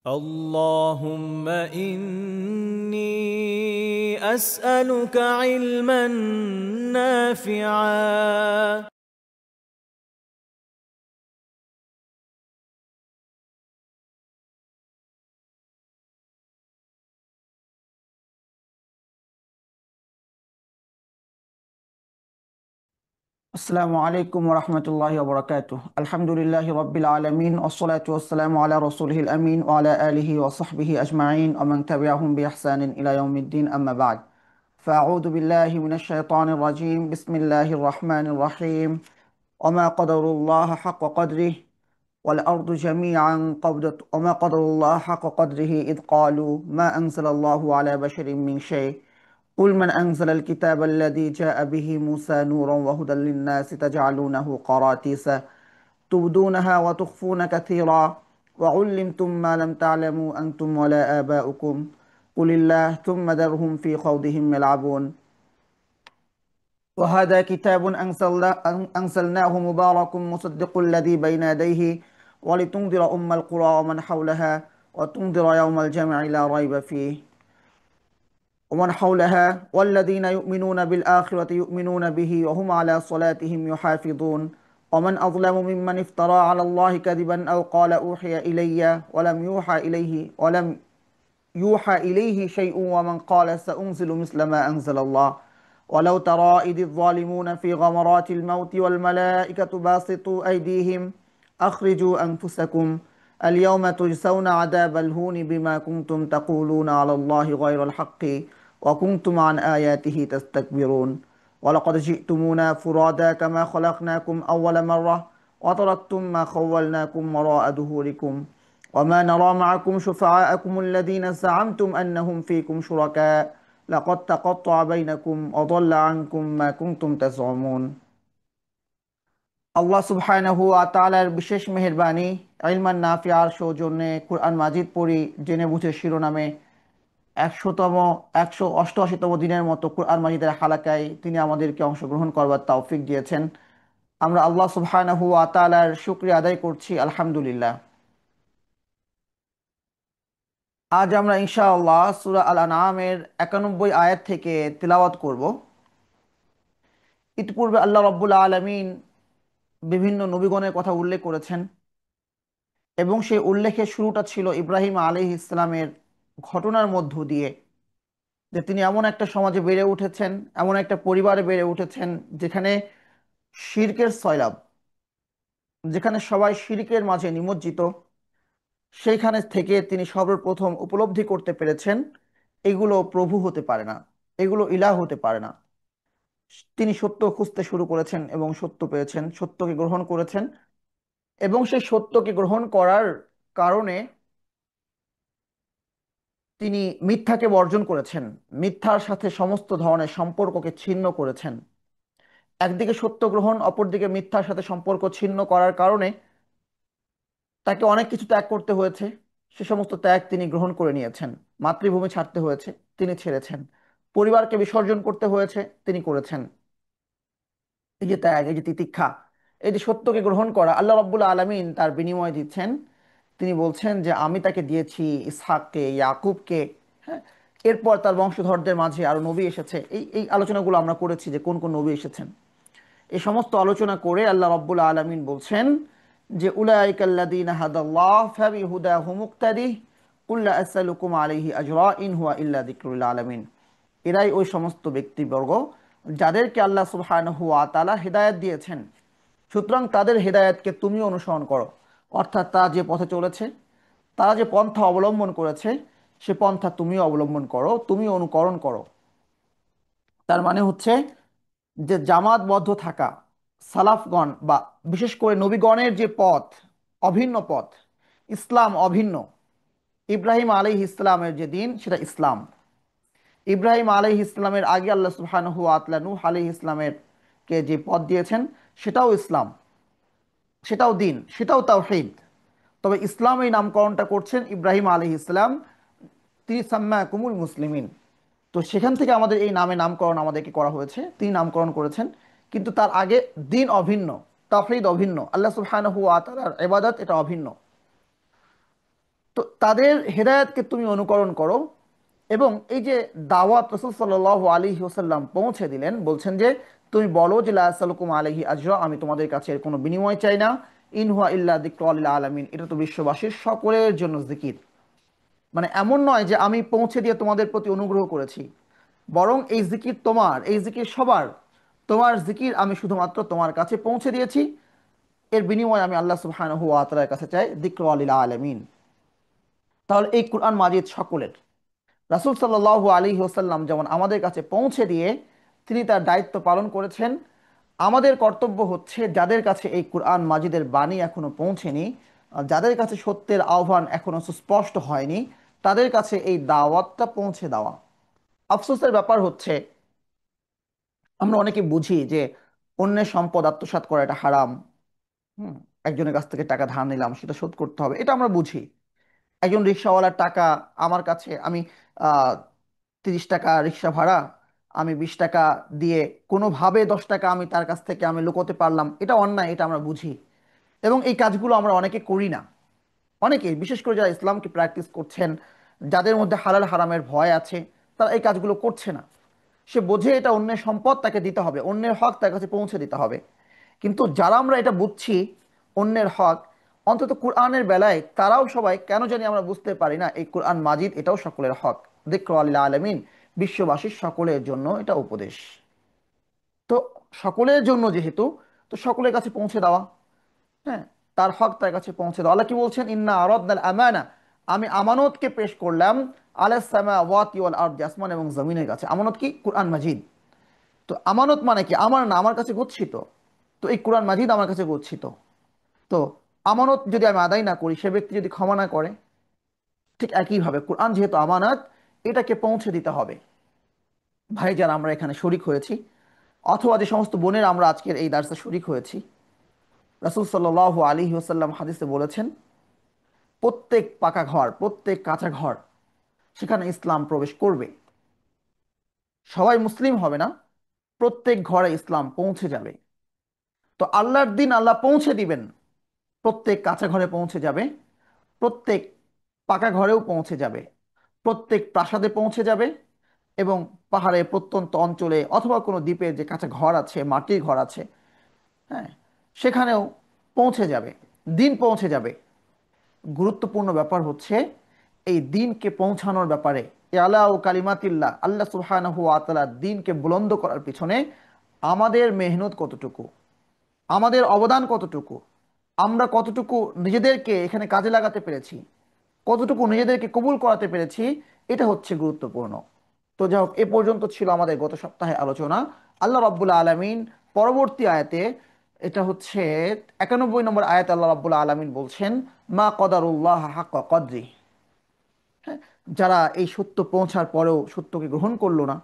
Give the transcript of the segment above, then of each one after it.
اللهم إني أسألك علما نافعا. আসসালামু আলাইকুম ওরহমতুল্লাহি ওবরাকাতুহ। আলহামদুলিল্লাহি রাব্বিল আলামিন ওয়াসসালাতু ওয়াসসালামু আলা রাসূলিহিল আমিন ওয়া আলা আলিহি ওয়া সাহবিহি আজমাইন ওয়া মান তাবিআহুম বিইহসানিন ইলা ইয়াউমিদ্দিন, আম্মা বা'দ। ফাআউযু বিল্লাহি মিনাশ শাইতানির রাজীম। বিসমিল্লাহির রাহমানির রাহিম। ওয়া মা কাদারুল্লাহ হাক্কা কদরিহি ওয়াল আরদু জামিআন কবদাতু ওয়া মা কাদারুল্লাহ হাক্কা কদরিহি ইয ক্বালু মা আনজালাল্লাহু আলা বাশারিন মিন শাই'। قل من أنزل الكتاب الذي جاء به موسى نورا وهدى للناس تجعلونه قراطيس تبدونها وتخفون كثيرا وعلمتم ما لم تعلموا أنتم ولا آباؤكم قل الله ثم ذرهم في خوضهم يلعبون. وهذا كتاب أنزلناه مبارك مصدق الذي بين يديه ولتنذر أم القرى ومن حولها وتنذر يوم الجمع لا ريب فيه ومن حولها والذين يؤمنون بالآخرة يؤمنون به وهم على صلاتهم يحافظون. ومن أظلم ممن افترى على الله كذبا أو قال أوحي إلي ولم يوحى إليه شيء ومن قال سأنزل مثل ما أنزل الله. ولو ترى إذ الظالمون في غمرات الموت والملائكة باسطوا أيديهم أخرجوا أنفسكم اليوم تجزون عذاب الهون بما كنتم تقولون على الله غير الحق وكنتم عن آياته تستكبرون. ولقد جئتمونا فرادا كما خلقناكم أول مرة وتركتم ما خولناكم وراء ظهوركم وما نرى معكم شفعاءكم الذين زعمتم أنهم فيكم شركاء لقد تقطع بينكم وضل عنكم ما كنتم تزعمون. আল্লাহ সুবহানাহু ওয়া তাআলার বিশেষ মেহেরবানি, ইলমান নাফিআর সৌজন্যে কুরআন মাজিদ পড়ি জেনে বুঝে শিরোনামে 188তম দিনের মতো কুরআন মাজিদের হালাকায় তিনি আমাদেরকে অংশগ্রহণ করবার তৌফিক দিয়েছেন। আমরা আল্লাহ সুবহানাহু ওয়া তাআলার শুকরিয়া আদায় করছি, আলহামদুলিল্লাহ। আজ আমরা ইনশাআল্লাহ সূরা আল আনআমের 91 আয়াত থেকে তিলাওয়াত করব। ইতিপূর্বে আল্লাহ রাব্বুল আলামিন বিভিন্ন নবীগণের কথা উল্লেখ করেছেন এবং সেই উল্লেখের শুরুটা ছিল ইব্রাহিম আলাইহিস সালামের ঘটনার মধ্য দিয়ে, যে তিনি এমন একটা সমাজে বেড়ে উঠেছেন, এমন একটা পরিবারে বেড়ে উঠেছেন যেখানে শিরকের সয়লাব, যেখানে সবাই শিরকের মাঝে নিমজ্জিত। সেইখানে থেকে তিনি সর্বপ্রথম উপলব্ধি করতে পেরেছেন এগুলো প্রভু হতে পারে না, এগুলো ইলাহ হতে পারে না। তিনি সত্য খুঁজতে শুরু করেছেন এবং সত্য পেয়েছেন, সত্যকে গ্রহণ করেছেন এবং সেই সত্যকে গ্রহণ করার কারণে তিনি মিথ্যাকে বর্জন করেছেন, মিথ্যার সাথে সমস্ত ধরনের সম্পর্ককে ছিন্ন করেছেন। একদিকে সত্য গ্রহণ, অপরদিকে মিথ্যার সাথে সম্পর্ক ছিন্ন করার কারণে তাকে অনেক কিছু ত্যাগ করতে হয়েছে। সে সমস্ত ত্যাগ তিনি গ্রহণ করে নিয়েছেন। মাতৃভূমি ছাড়তে হয়েছে, তিনি ছেড়েছেন। পরিবারকে বিসর্জন করতে হয়েছে, তিনি করেছেন। এই যে ত্যাগ, এই যে তিতিক্ষা, এই যে সত্যকে গ্রহণ করা, আল্লাহ রাব্বুল আলামিন তার বিনিময় দিচ্ছেন। তিনি বলছেন যে আমি তাকে দিয়েছি ইসহাককে, ইয়াকুবকে। হ্যাঁ, এরপর তার বংশধরদের মাঝে আরো নবী এসেছে। এই এই আলোচনাগুলো আমরা করেছি যে কোন কোন নবী এসেছেন। এই সমস্ত আলোচনা করে আল্লাহ রাব্বুল আলামিন বলছেন যে উলাইকাল্লাযীনা হাদাল্লাহ ফাবিহুদাহু মুক্তাদি কুল লা আসআলুকুম আলাইহি আজরা ইন হুয়া ইল্লা যিকরুল আলামিন। এরাই ওই সমস্ত ব্যক্তিবর্গ যাদেরকে আল্লাহ সুবহানাহু ওয়া তাআলা হেদায়েত দিয়েছেন। সুতরাং তাদের হেদায়েতকে তুমি অনুসরণ করো, অর্থাৎ তারা যে পথে চলেছে, তারা যে পন্থা অবলম্বন করেছে, সে পন্থা তুমিও অবলম্বন করো, তুমি অনুকরণ করো। তার মানে হচ্ছে যে জামাতবদ্ধ থাকা, সালাফগণ বা বিশেষ করে নবীগণের যে পথ, অভিন্ন পথ, ইসলাম অভিন্ন। ইব্রাহিম আলাইহিস ইসলামের যে দিন, সেটা ইসলাম। ইব্রাহিম আলাইহিস ইসলামের আগে আল্লাহ সুবহানাহু ওয়া তাআলা নূহ আলাইহিস ইসলামের কে যে পথ দিয়েছেন, সেটাও ইসলাম, সেটাও দিন, সেটাও তাওহীদ। তবে ইসলাম এই নামকরণটা করছেন ইব্রাহিম আলাইহিস ইসলাম, তিনি সাম্মাকুমুল মুসলিমিন। তো সেখান থেকে আমাদের এই নামে নামকরণ আমাদেরকে করা হয়েছে, তিনি নামকরণ করেছেন। কিন্তু তার আগে দিন অভিন্ন, তাওহীদ অভিন্ন, আল্লাহ সুবহানাহু ওয়া তাআলার ইবাদত এটা অভিন্ন। তো তাদের হেদায়েতকে তুমি অনুকরণ করো। এবং এই যে দাওয়াত রাসূল সাল্লাল্লাহু আলাইহি ওয়াসাল্লাম পৌঁছে দিলেন, বলছেন যে তুমি বলো যে লা আসআলুকুম আলাইহি আজরা, আমি তোমাদের কাছে এর কোনো বিনিময় চাই না। ইন হুয়া ইল্লা যিকরুল লিল আলামিন, এটা তো বিশ্ববাসীর সকলের জন্য জিকির। মানে এমন নয় যে আমি পৌঁছে দিয়ে তোমাদের প্রতি অনুগ্রহ করেছি, বরং এই জিকির তোমার, এই জিকির সবার। তোমার জিকির আমি শুধুমাত্র তোমার কাছে পৌঁছে দিয়েছি, এর বিনিময়ে আমি আল্লাহ সুবহানাহু ওয়া তাআলার কাছে চাই যিকরুল লিল আলামিন। তাহলে এই কুরআন মাজিদ সকলের। রাসূল সাল্লাল্লাহু আলাইহি ওয়াসাল্লাম যেমন আমাদের কাছে পৌঁছে দিয়ে তিনি তার দায়িত্ব পালন করেছেন, আমাদের কর্তব্য হচ্ছে যাদের কাছে এই কুরআন মাজিদের বাণী এখনো পৌঁছেনি, যাদের কাছে সত্যের আহ্বান এখনো সুস্পষ্ট হয়নি, তাদের কাছে এই দাওয়াতটা পৌঁছে দেওয়া। আফসোসের ব্যাপার হচ্ছে আমরা অনেকে বুঝি যে অন্যের সম্পদ আত্মসাৎ করা এটা হারাম। হুম, একজনের কাছ থেকে টাকা ধার নিলাম, সেটা শোধ করতে হবে, এটা আমরা বুঝি। একজন রিক্সাওয়ালার টাকা আমার কাছে, আমি 30 টাকা রিক্সা ভাড়া, আমি 20 টাকা দিয়ে কোনোভাবে 10 টাকা আমি তার কাছ থেকে আমি লুকোতে পারলাম, এটা অন্যায়, এটা আমরা বুঝি। এবং এই কাজগুলো আমরা অনেকে করি না। অনেকে, বিশেষ করে যারা ইসলামকে প্র্যাকটিস করছেন, যাদের মধ্যে হালাল হারামের ভয় আছে, তারা এই কাজগুলো করছে না। সে বোঝে এটা অন্যের সম্পদ, তাকে দিতে হবে, অন্যের হক তার কাছে পৌঁছে দিতে হবে। কিন্তু যারা আমরা এটা বুঝছি অন্যের হক, অন্তত কোরআনের বেলায় তারাও সবাই কেন জানি আমরা বুঝতে পারি না এই কোরআন মাজিদ এটাও সকলের হক। যিকরুল লিল আলামিন, বিশ্ববাসীর সকলের জন্য এটা উপদেশ। তো সকলের জন্য যেহেতু, তো সকলের কাছে পৌঁছে দেওয়া, হ্যাঁ, তার হক তার কাছে পৌঁছে দাও। আল্লাহ কি বলছেন? ইন্না আরাদনাল আমানা, আমি আমানতকে পেশ করলাম আলাস সামাওয়াতি ওয়াল আরদি, আসমান এবং জমিনের কাছে। আমানত কি? কুরআন মাজিদ। তো আমানত মানে কি? আমার না, আমার কাছে গচ্ছিত। তো এই কুরআন মাজিদ আমার কাছে গচ্ছিত। তো আমানত যদি আমি আদায় না করি, সে ব্যক্তি যদি ক্ষমা না করে, ঠিক একইভাবে কুরআন যেহেতু আমানত, এটাকে পৌঁছে দিতে হবে। ভাই যারা আমরা এখানে শরিক হয়েছি, অথবা যে সমস্ত বোনের আমরা আজকের এই দার্সে শরিক হয়েছি, রাসূল সাল্লাল্লাহু আলাইহি ওয়াসাল্লাম হাদিসে বলেছেন প্রত্যেক পাকা ঘর, প্রত্যেক কাঁচা ঘর, সেখানে ইসলাম প্রবেশ করবে। সবাই মুসলিম হবে না, প্রত্যেক ঘরে ইসলাম পৌঁছে যাবে। তো আল্লাহর দিন আল্লাহ পৌঁছে দিবেন, প্রত্যেক কাঁচা ঘরে পৌঁছে যাবে, প্রত্যেক পাকা ঘরেও পৌঁছে যাবে, প্রত্যেক প্রাসাদে পৌঁছে যাবে, এবং পাহাড়ে প্রত্যন্ত অঞ্চলে অথবা কোনো দ্বীপের যে কাঁচা ঘর আছে, মাটির ঘর আছে, হ্যাঁ, সেখানেও পৌঁছে যাবে, দিন পৌঁছে যাবে। গুরুত্বপূর্ণ ব্যাপার হচ্ছে এই দিনকে পৌঁছানোর ব্যাপারে, আলা ও কালিমাতিল্লাহ, আল্লাহ সুবহানাহু ওয়া তাআলা দিনকে বুলন্দ করার পিছনে আমাদের মেহনত কতটুকু, আমাদের অবদান কতটুকু, আমরা কতটুকু নিজেদেরকে এখানে কাজে লাগাতে পেরেছি, কতটুকু নিজেদেরকে কবুল করাতে পেরেছি, এটা হচ্ছে গুরুত্বপূর্ণ। তো যাই হোক, এ পর্যন্ত ছিল আমাদের গত সপ্তাহে আলোচনা। আল্লাহ রাব্বুল আলামিন পরবর্তী আয়াতে, এটা হচ্ছে 91 নম্বর আয়াত, আল্লাহ রাব্বুল আলামিন বলছেন মা কদারুল্লাহ হাক্কা কদরি। হ্যাঁ, যারা এই সত্য পৌঁছার পরেও সত্যকে গ্রহণ করলো না,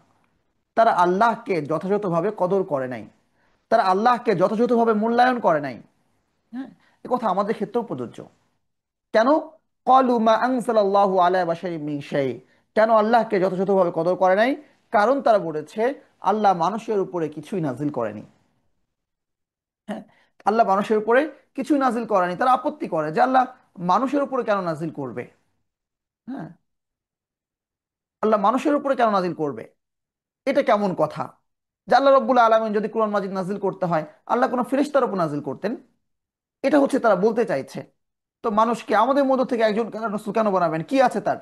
তারা আল্লাহকে যথাযথভাবে কদর করে নাই, তারা আল্লাহকে যথাযথভাবে মূল্যায়ন করে নাই। হ্যাঁ, এ কথা আমাদের ক্ষেত্রেও প্রযোজ্য। কেন? ক্বালু মা আনজালাল্লাহু আলা বাশারিন মিন শাই, কেন আল্লাহকে যথাযথভাবে কদর করে নাই? কারণ তারা বলেছে আল্লাহ মানুষের উপরে কিছুই নাজিল করেনি। হ্যাঁ, আল্লাহ মানুষের উপরে কিছুই নাজিল করেনি, তারা আপত্তি করে যে আল্লাহ মানুষের উপরে কেন নাজিল করবে। হ্যাঁ, আল্লাহ মানুষের উপরে কেন নাজিল করবে, এটা কেমন কথা? যে আল্লাহ রব্বুল আলমিন যদি কোরআন মাজিদ নাজিল করতে হয়, আল্লাহ কোনো ফেরেশতার উপর নাজিল করতেন, এটা হচ্ছে তারা বলতে চাইছে। তো মানুষকে আমাদের মধ্য থেকে একজন কেন রাসূল কেন বানাবেন? কি আছে তার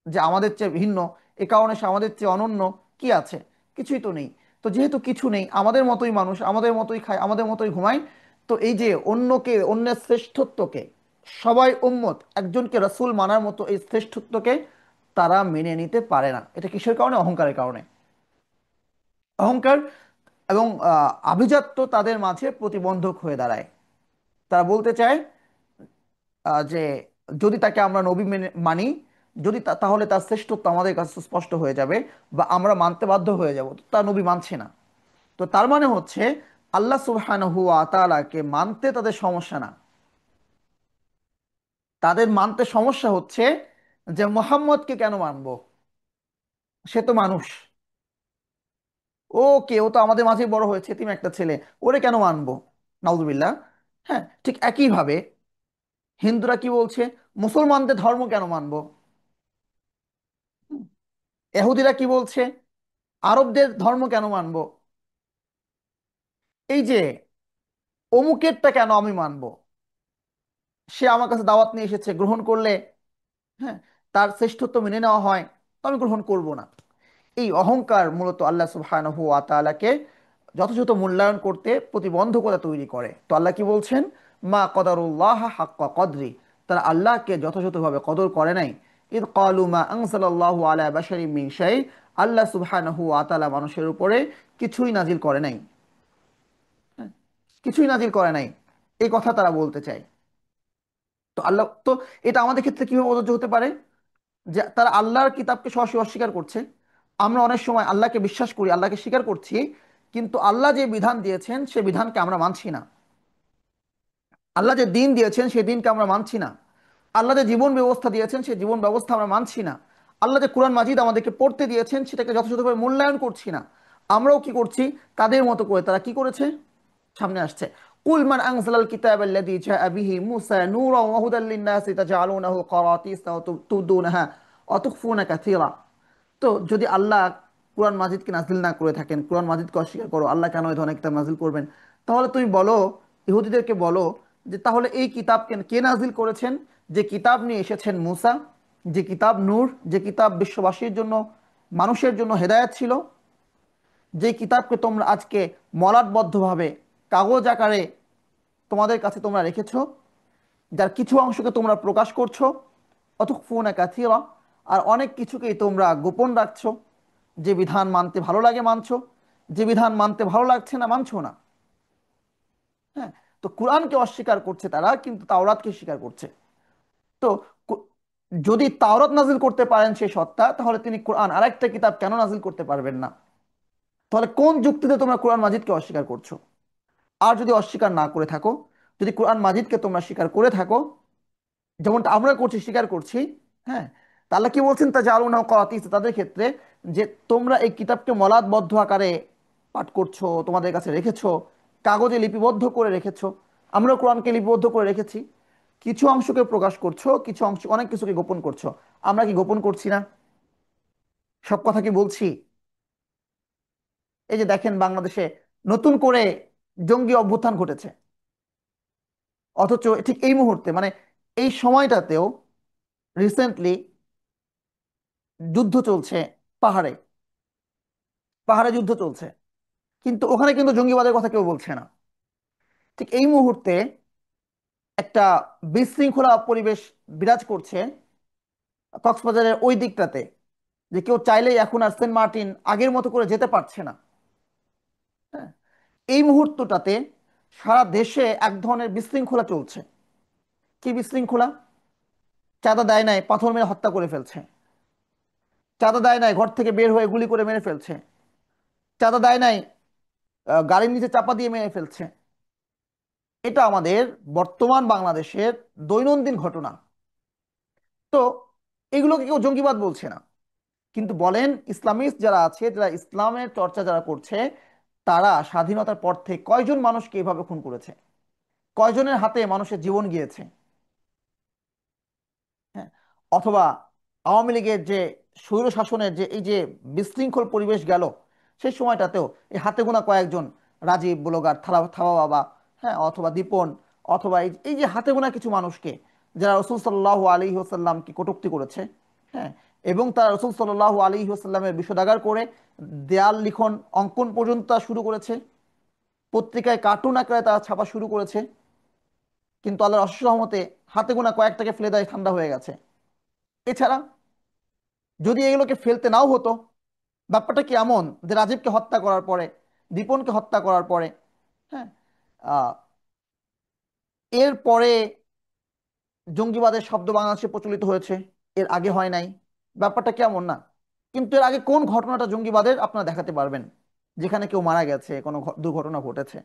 যে আমাদের চেয়ে ভিন্ন? এ কারণে সে আমাদের চেয়ে অনন্য কি আছে? কিছুই তো নেই। তো যেহেতু কিছু নেই, আমাদের মতোই মানুষ, আমাদের মতোই খায়, আমাদের মতোই ঘুমায়, তো এই যে অন্যকে, অন্যের শ্রেষ্ঠত্বকে, সবাই উম্মত, একজনকে রাসূল মানার মতো এই শ্রেষ্ঠত্বকে তারা মেনে নিতে পারে না। এটা কিসের কারণে? অহংকারের কারণে। অহংকার এবং আভিজাত্য তাদের মাঝে প্রতিবন্ধক হয়ে দাঁড়ায়। তারা বলতে চায় যে যদি তাকে আমরা নবী মেনে মানি, যদি তাহলে তার শ্রেষ্ঠত্ব আমাদের কাছে স্পষ্ট হয়ে যাবে, বা আমরা মানতে বাধ্য হয়ে যাব। তো তার নবী মানছে না। তো তার মানে হচ্ছে আল্লাহ সুবহানাহু ওয়া তাআলাকে মানতে তাদের সমস্যা না, তাদের মানতে সমস্যা হচ্ছে যে মুহাম্মদকে কেন মানবো, সে তো মানুষ, ও কে, ও তো আমাদের মাঝে বড় হয়েছে, তুমি একটা ছেলে, ওরে কেন মানবো? নাউজুবিল্লাহ। হ্যাঁ, ঠিক একইভাবে হিন্দুরা কি বলছে? মুসলমানদের ধর্ম কেন মানবো? এহুদিরা কি বলছে? আরবদের ধর্ম কেন মানবো? এই যে অমুকেরটা কেন আমি মানবো? সে আমার কাছে দাওয়াত নিয়ে এসেছে, গ্রহণ করলে হ্যাঁ তার শ্রেষ্ঠত্ব মেনে নেওয়া হয়, তো আমি গ্রহণ করব না। এই অহংকার মূলত আল্লাহ সুবহানাহু ওয়া তাআলাকে যথাযথ মূল্যায়ন করতে প্রতিবন্ধকতা তৈরি করে। তো আল্লাহ কি বলছেন? মা কদারুল্লাহ হাক্কা কদরি, তারা আল্লাহকে যথাযথভাবে কদর করে নাই। ইদ ক্বালু মা আনজালাল্লাহু আলা বাশারিন মিন শাই, আল্লাহ সুবহানাহু ওয়া তাআলা মানুষের উপরে কিছুই নাজিল করে নাই, হ্যাঁ, কিছুই নাজিল করে নাই, এই কথা তারা বলতে চায়। তো আল্লাহ তো এটা আমাদের ক্ষেত্রে কিভাবে প্রযোজ্য হতে পারে? যে তারা আল্লাহর কিতাবকে সরাসরি অস্বীকার করছে। আমরা অনেক সময় আল্লাহকে বিশ্বাস করি, আল্লাহকে স্বীকার করছি, কিন্তু আল্লাহ যে বিধান দিয়েছেন সে বিধানকে আমরা মানছি না। আল্লাহ যে দিন দিয়েছেন সেই দিনকে আমরা মানছি না। আল্লাহ যে জীবন ব্যবস্থা দিয়েছেন সেই জীবন ব্যবস্থা আমরা মানছি না। আল্লাহ যে কোরআন মাজিদ আমাদেরকে পড়তে দিয়েছেন সেটাকে যথাযথভাবে মূল্যায়ন করছি না। আমরাও কি করছি? তাদের মতো করে তারা কি করেছে? সামনে আসছে, কুল মান আনজালাল কিতাবাল্লাযী জাআ বিহি মূসা নূরান ওয়া হুদাল লিন-নাসি তাজআলুনাহু কারাতিসা ওয়া তুবদুনাহা ওয়া তুখফুনা কাসীরা। তো যদি আল্লাহ কোরআন মাজিদকে নাজিল না করে থাকেন, কোরআন মাজিদকে অস্বীকার করো, আল্লাহ কেন এই ধরনের কিতাব নাজিল করবেন? তাহলে তুমি বলো, ইহুদিদেরকে বলো, যে তাহলে এই কিতাব কে নাজিল করেছেন? যে কিতাব নিয়ে এসেছেন মুসা, যে কিতাব নূর, যে কিতাব বিশ্ববাসীর জন্য, মানুষের জন্য হেদায়েত ছিল, যে কিতাবকে তোমরা আজকে মলাটবদ্ধভাবে কাগজ আকারে তোমাদের কাছে তোমরা রেখেছো, যার কিছু অংশকে তোমরা প্রকাশ করছো, অতুখফুনা কাসীরা, আর অনেক কিছুকেই তোমরা গোপন রাখছো। যে বিধান মানতে ভালো লাগে মানছো, যে বিধান মানতে ভালো লাগছে না মানছো না। হ্যাঁ, তো কোরআনকে অস্বীকার করছে তারা, কিন্তু তাওরাতকে স্বীকার করছে। তো কু- যদি তাওরাত নাজিল করতে পারেন সেই সত্তা, তাহলে তিনি কোরআন আরেকটা কিতাব কেন নাজিল করতে পারবেন না? তাহলে কোন যুক্তিতে তোমরা কোরআন মাজিদকে অস্বীকার করছো? আর যদি অস্বীকার না করে থাকো, যদি কোরআন মাজিদকে তোমরা স্বীকার করে থাকো, যেমনটা আমরা করছি, স্বীকার করছি, হ্যাঁ, তাহলে কি বলছেন? তা জালুনা কাতিস, তাদের ক্ষেত্রে, যে তোমরা এই কিতাবকে মলাদবদ্ধ আকারে পাঠ করছো, তোমাদের কাছে রেখেছো, কাগজে লিপিবদ্ধ করে রেখেছো। আমরা কোরআনকে লিপিবদ্ধ করে রেখেছি, কিছু অংশকে প্রকাশ করছো, কিছু অংশ, অনেক কিছুকে গোপন করছো। আমরা কি গোপন করছি না? সব কথা কি বলছি? এই যে দেখেন, বাংলাদেশে নতুন করে জঙ্গি অভ্যুত্থান ঘটেছে, অথচ ঠিক এই মুহূর্তে, মানে এই সময়টাতেও রিসেন্টলি যুদ্ধ চলছে পাহাড়ে, পাহাড়ে যুদ্ধ চলছে, কিন্তু ওখানে কিন্তু জঙ্গিবাদের কথা কেউ বলছে না। ঠিক এই মুহূর্তে একটা বিশৃঙ্খলা পরিবেশ বিরাজ করছে কক্সবাজারের ওই দিকটাতে, যে কেউ চাইলেই এখন আর সেন্ট মার্টিন আগের মতো করে যেতে পারছে না। হ্যাঁ, এই মুহূর্তটাতে সারা দেশে এক ধরনের বিশৃঙ্খলা চলছে। কি বিশৃঙ্খলা? চাঁদা দেয় নাই, পাথর মেরে হত্যা করে ফেলছে। চাঁদা দেয় নাই, ঘর থেকে বের হয়ে গুলি করে মেরে ফেলছে। চাঁদা দেয় নাই, গাড়ির নিচে চাপা দিয়ে মেরে ফেলছে। এটা আমাদের বর্তমান বাংলাদেশের দৈনন্দিন ঘটনা। তো এগুলোকে কেউ জঙ্গিবাদ বলছে না, কিন্তু বলেন ইসলামিস্ট যারা আছে, যারা ইসলামের চর্চা যারা করছে, তারা স্বাধীনতার পর থেকে কয়জন মানুষকে এভাবে খুন করেছে? কয়জনের হাতে মানুষের জীবন গিয়েছে? হ্যাঁ, অথবা আওয়ামী লীগের যে স্বৈর শাসনের যে এই যে বিশৃঙ্খল পরিবেশ গেল, সেই সময়টাতেও এই হাতে গোনা কয়েকজন, রাজীব, ব্লগার, থাবা বাবা, হ্যাঁ, অথবা দীপন, অথবা এই যে হাতে গোনা কিছু মানুষকে, যারা রসুল সাল্লাহ আলী ওসাল্লামকে কটূক্তি করেছে, হ্যাঁ, এবং তারা রসুল সাল্লাহ আলী ওসাল্লামের বিষোদাগার করে দেয়াল লিখন অঙ্কন পর্যন্ত তারা শুরু করেছে, পত্রিকায় কার্টুন আকারে তারা ছাপা শুরু করেছে, কিন্তু আল্লাহর অশেষ রহমতে হাতে গোনা কয়েকটাকে ফেলে দেয়, ঠান্ডা হয়ে গেছে। এছাড়া যদি এগুলোকে ফেলতে নাও হতো, ব্যাপারটা কি এমন যে রাজীবকে হত্যা করার পরে, দীপনকে হত্যা করার পরে, হ্যাঁ, আহ, এর পরে জঙ্গিবাদের শব্দ বাংলাদেশে প্রচলিত হয়েছে, এর আগে হয় নাই? ব্যাপারটা কেমন না? কিন্তু এর আগে কোন ঘটনাটা জঙ্গিবাদের আপনারা দেখাতে পারবেন, যেখানে কেউ মারা গেছে, কোনো দুর্ঘটনা ঘটেছে?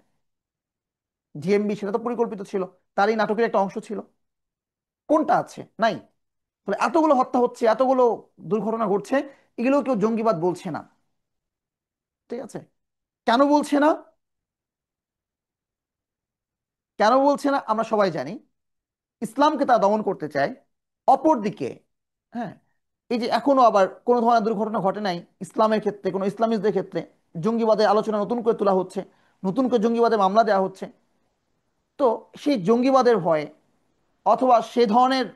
জিএমবি, সেটা তো পরিকল্পিত ছিল, তারই নাটকের একটা অংশ ছিল। কোনটা আছে? নাই। তাহলে এতগুলো হত্যা হচ্ছে, এতগুলো দুর্ঘটনা ঘটছে, এগুলো কেউ জঙ্গিবাদ বলছে না। ঠিক আছে, কেন বলছে না? কেন বলছে না আমরা সবাই জানি। ইসলামকে তারা দমন করতে চায়। অপরদিকে, হ্যাঁ, এই যে এখনো আবার কোনো ধরনের দুর্ঘটনা ঘটে নাই ইসলামের ক্ষেত্রে, কোনো ইসলামিস্টদের ক্ষেত্রে জঙ্গিবাদের আলোচনা নতুন করে তোলা হচ্ছে, নতুন করে জঙ্গিবাদের মামলা দেওয়া হচ্ছে। তো সেই জঙ্গিবাদের ভয়ে অথবা সে ধরনের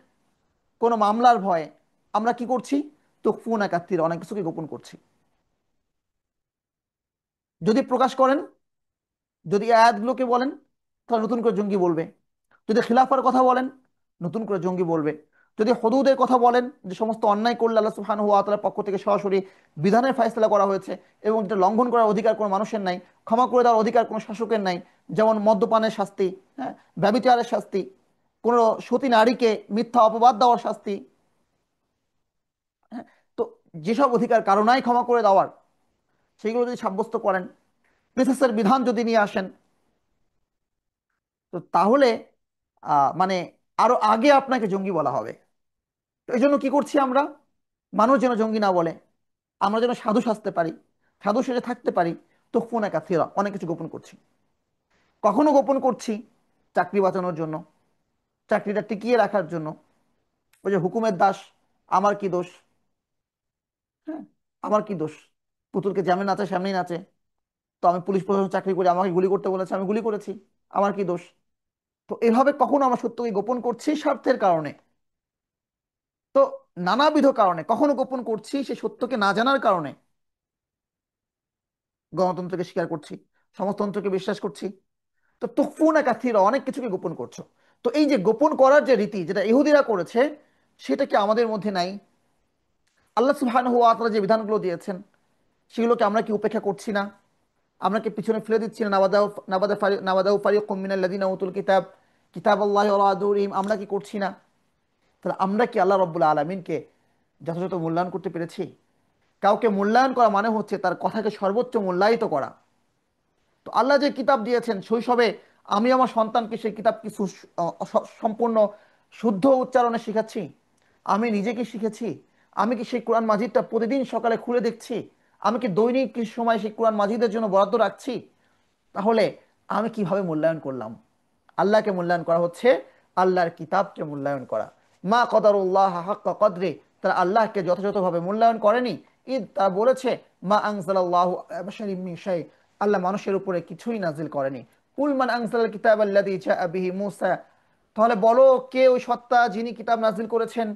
কোনো মামলার ভয়ে আমরা কি করছি? তো ফোন একাত্তির অনেক কিছুকে গোপন করছি। যদি প্রকাশ করেন, যদি এই আয়াতগুলোকে বলেন, তাহলে নতুন করে জঙ্গি বলবে। যদি খিলাফার কথা বলেন, নতুন করে জঙ্গি বলবে। যদি হদুদের কথা বলেন, যে সমস্ত অন্যায় করলে আল্লাহ সুবহানাহু ওয়া তাআলার পক্ষ থেকে সরাসরি বিধানের ফায়সালা করা হয়েছে এবং যেটা লঙ্ঘন করার অধিকার কোনো মানুষের নাই, ক্ষমা করে দেওয়ার অধিকার কোনো শাসকের নাই, যেমন মদ্যপানের শাস্তি, হ্যাঁ, ব্যভিচারের শাস্তি, কোনো সতী নারীকে মিথ্যা অপবাদ দেওয়ার শাস্তি, হ্যাঁ, তো যেসব অধিকার কারো নাই ক্ষমা করে দেওয়ার, সেগুলো যদি সাব্যস্ত করেন, কিসাসের বিধান যদি নিয়ে আসেন, তো তাহলে মানে আরো আগে আপনাকে জঙ্গি বলা হবে। তো এই জন্য কি করছি আমরা? মানুষ যেন জঙ্গি না বলে, আমরা যেন সাধু সাজতে পারি, সাধু সেজে থাকতে পারি, তো ফোন একা ফেরা অনেক কিছু গোপন করছি। কখনো গোপন করছি চাকরি বাঁচানোর জন্য, চাকরিটা টিকিয়ে রাখার জন্য। ওই যে হুকুমের দাস, আমার কি দোষ? হ্যাঁ, আমার কি দোষ? পুতুলকে যেমনি নাচে সামনেই নাচে, তো আমি পুলিশ প্রশাসন চাকরি করি, আমাকে গুলি করতে বলেছে, আমি গুলি করেছি, আমার কি দোষ? তো এভাবে কখনো আমরা সত্যকে গোপন করছি স্বার্থের কারণে। তো নানাবিধ কারণে কখনো গোপন করছি সে সত্যকে না জানার কারণে। গণতন্ত্রকে স্বীকার করছি, সমাজতন্ত্রকে বিশ্বাস করছি, তো তুখফুনা কাসীরা অনেক কিছুকে গোপন করছো। তো এই যে গোপন করার যে রীতি যেটা ইহুদিরা করেছে, সেটা কি আমাদের মধ্যে নাই? আল্লাহ সুবহানাহু ওয়া তাআলা যে বিধানগুলো দিয়েছেন, সেগুলোকে আমরা কি উপেক্ষা করছি না? আমরা কি পিছনে ফেলে দিচ্ছি না? নাবাদাউ ফারিকুম মিনাল্লাযিনা উতুল কিতাব কিতাবাল্লাহি ওয়ারা যুহুরিহিম, আমরা কি করছি না? তাহলে আমরা কি আল্লাহ রাব্বুল আলামিনকে যথাযথ মূল্যায়ন করতে পেরেছি? কাউকে মূল্যায়ন করা মানে হচ্ছে তার কথাকে সর্বোচ্চ মূল্যায়িত করা। তো আল্লাহ যে কিতাব দিয়েছেন, শৈশবে আমি আমার সন্তানকে সেই কিতাব কি সম্পূর্ণ শুদ্ধ উচ্চারণে শিখাচ্ছি? আমি নিজে কি শিখেছি? আমি কি সেই কোরআন মাজিদটা প্রতিদিন সকালে খুলে দেখছি? আমি কি দৈনিক কিছু সময় সেই কোরআন মাজিদের জন্য বরাদ্দ রাখছি? তাহলে আমি কিভাবে মূল্যায়ন করলাম? আল্লাহকে মূল্যায়ন করা হচ্ছে আল্লাহর কিতাবকে মূল্যায়ন করা। মা কদারুল্লাহ হাক্কা কদরে, তারা আল্লাহকে যথাযথভাবে মূল্যায়ন করেনি। ঈদ তা বলেছে মা আনজালাল্লাহু আলা বাশারিন মিন শাই, আল্লাহ মানুষের উপরে কিছুই নাজিল করেনি। কুল মান আনজালাল কিতাব আল্লাযী জাআ বিহি মূসা, তাহলে বলো কে ওই সত্তা যিনি কিতাব নাজিল করেছেন,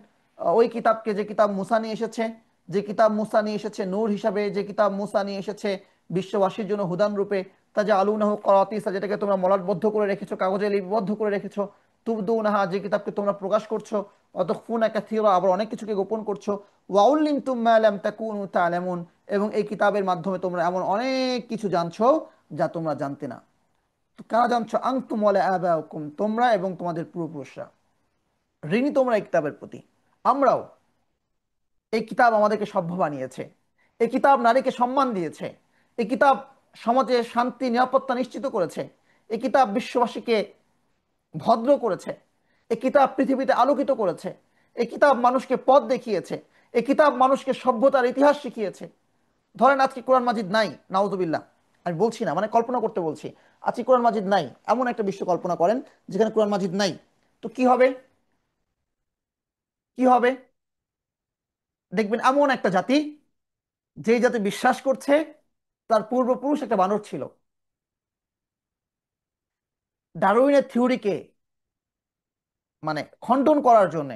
ওই কিতাবকে, যে কিতাব মুসা নিয়ে এসেছে, যে কিতাব মুসা নিয়ে এসেছে নূর হিসাবে, যে কিতাব মুসা নিয়ে এসেছে বিশ্ববাসীর জন্য হুদান রূপে। তাজা আলুনাহু করাতিসা, যেটাকে তোমরা মলাটবদ্ধ করে রেখেছো, কাগজে লিপিবদ্ধ করে রেখেছো। তুবদুনাহা, যে কিতাবকে তোমরা প্রকাশ করছো। অতখফুনা কাসীরা, আবার অনেক কিছুকে গোপন করছো। ওয়াউল্লিমতুম মা লাম তাকুনু তা'লামুন, এবং এই কিতাবের মাধ্যমে তোমরা এমন অনেক কিছু জানছো যা তোমরা জানতে না। তো কারা জানছো? আনতুম ওয়া আবাউকুম, তোমরা এবং তোমাদের পূর্বপুরুষরা। ঋণী তোমরা এই কিতাবের প্রতি। আমরাও। এই কিতাব আমাদেরকে সভ্য বানিয়েছে, এই কিতাব নারীকে সম্মান দিয়েছে, এই কিতাব সমাজে শান্তি নিরাপত্তা নিশ্চিত করেছে, এই কিতাব বিশ্ববাসীকে ভদ্র করেছে, এই কিতাব পৃথিবীতে আলোকিত করেছে, এই কিতাব মানুষকে পথ দেখিয়েছে, এই কিতাব মানুষকে সভ্যতার ইতিহাস শিখিয়েছে। ধরেন আজকে কোরআন মাজিদ নাই, নাউজুবিল্লাহ, আমি বলছি না, মানে কল্পনা করতে বলছি, আজকে কোরআন মাজিদ নাই, এমন একটা বিশ্ব কল্পনা করেন যেখানে কোরআন মাজিদ নাই। তো কি হবে? কি হবে? দেখবেন এমন একটা জাতি, যেই জাতি বিশ্বাস করছে তার পূর্বপুরুষ একটা বানর ছিল। ডারউইনের থিওরিকে মানে খণ্ডন করার জন্য,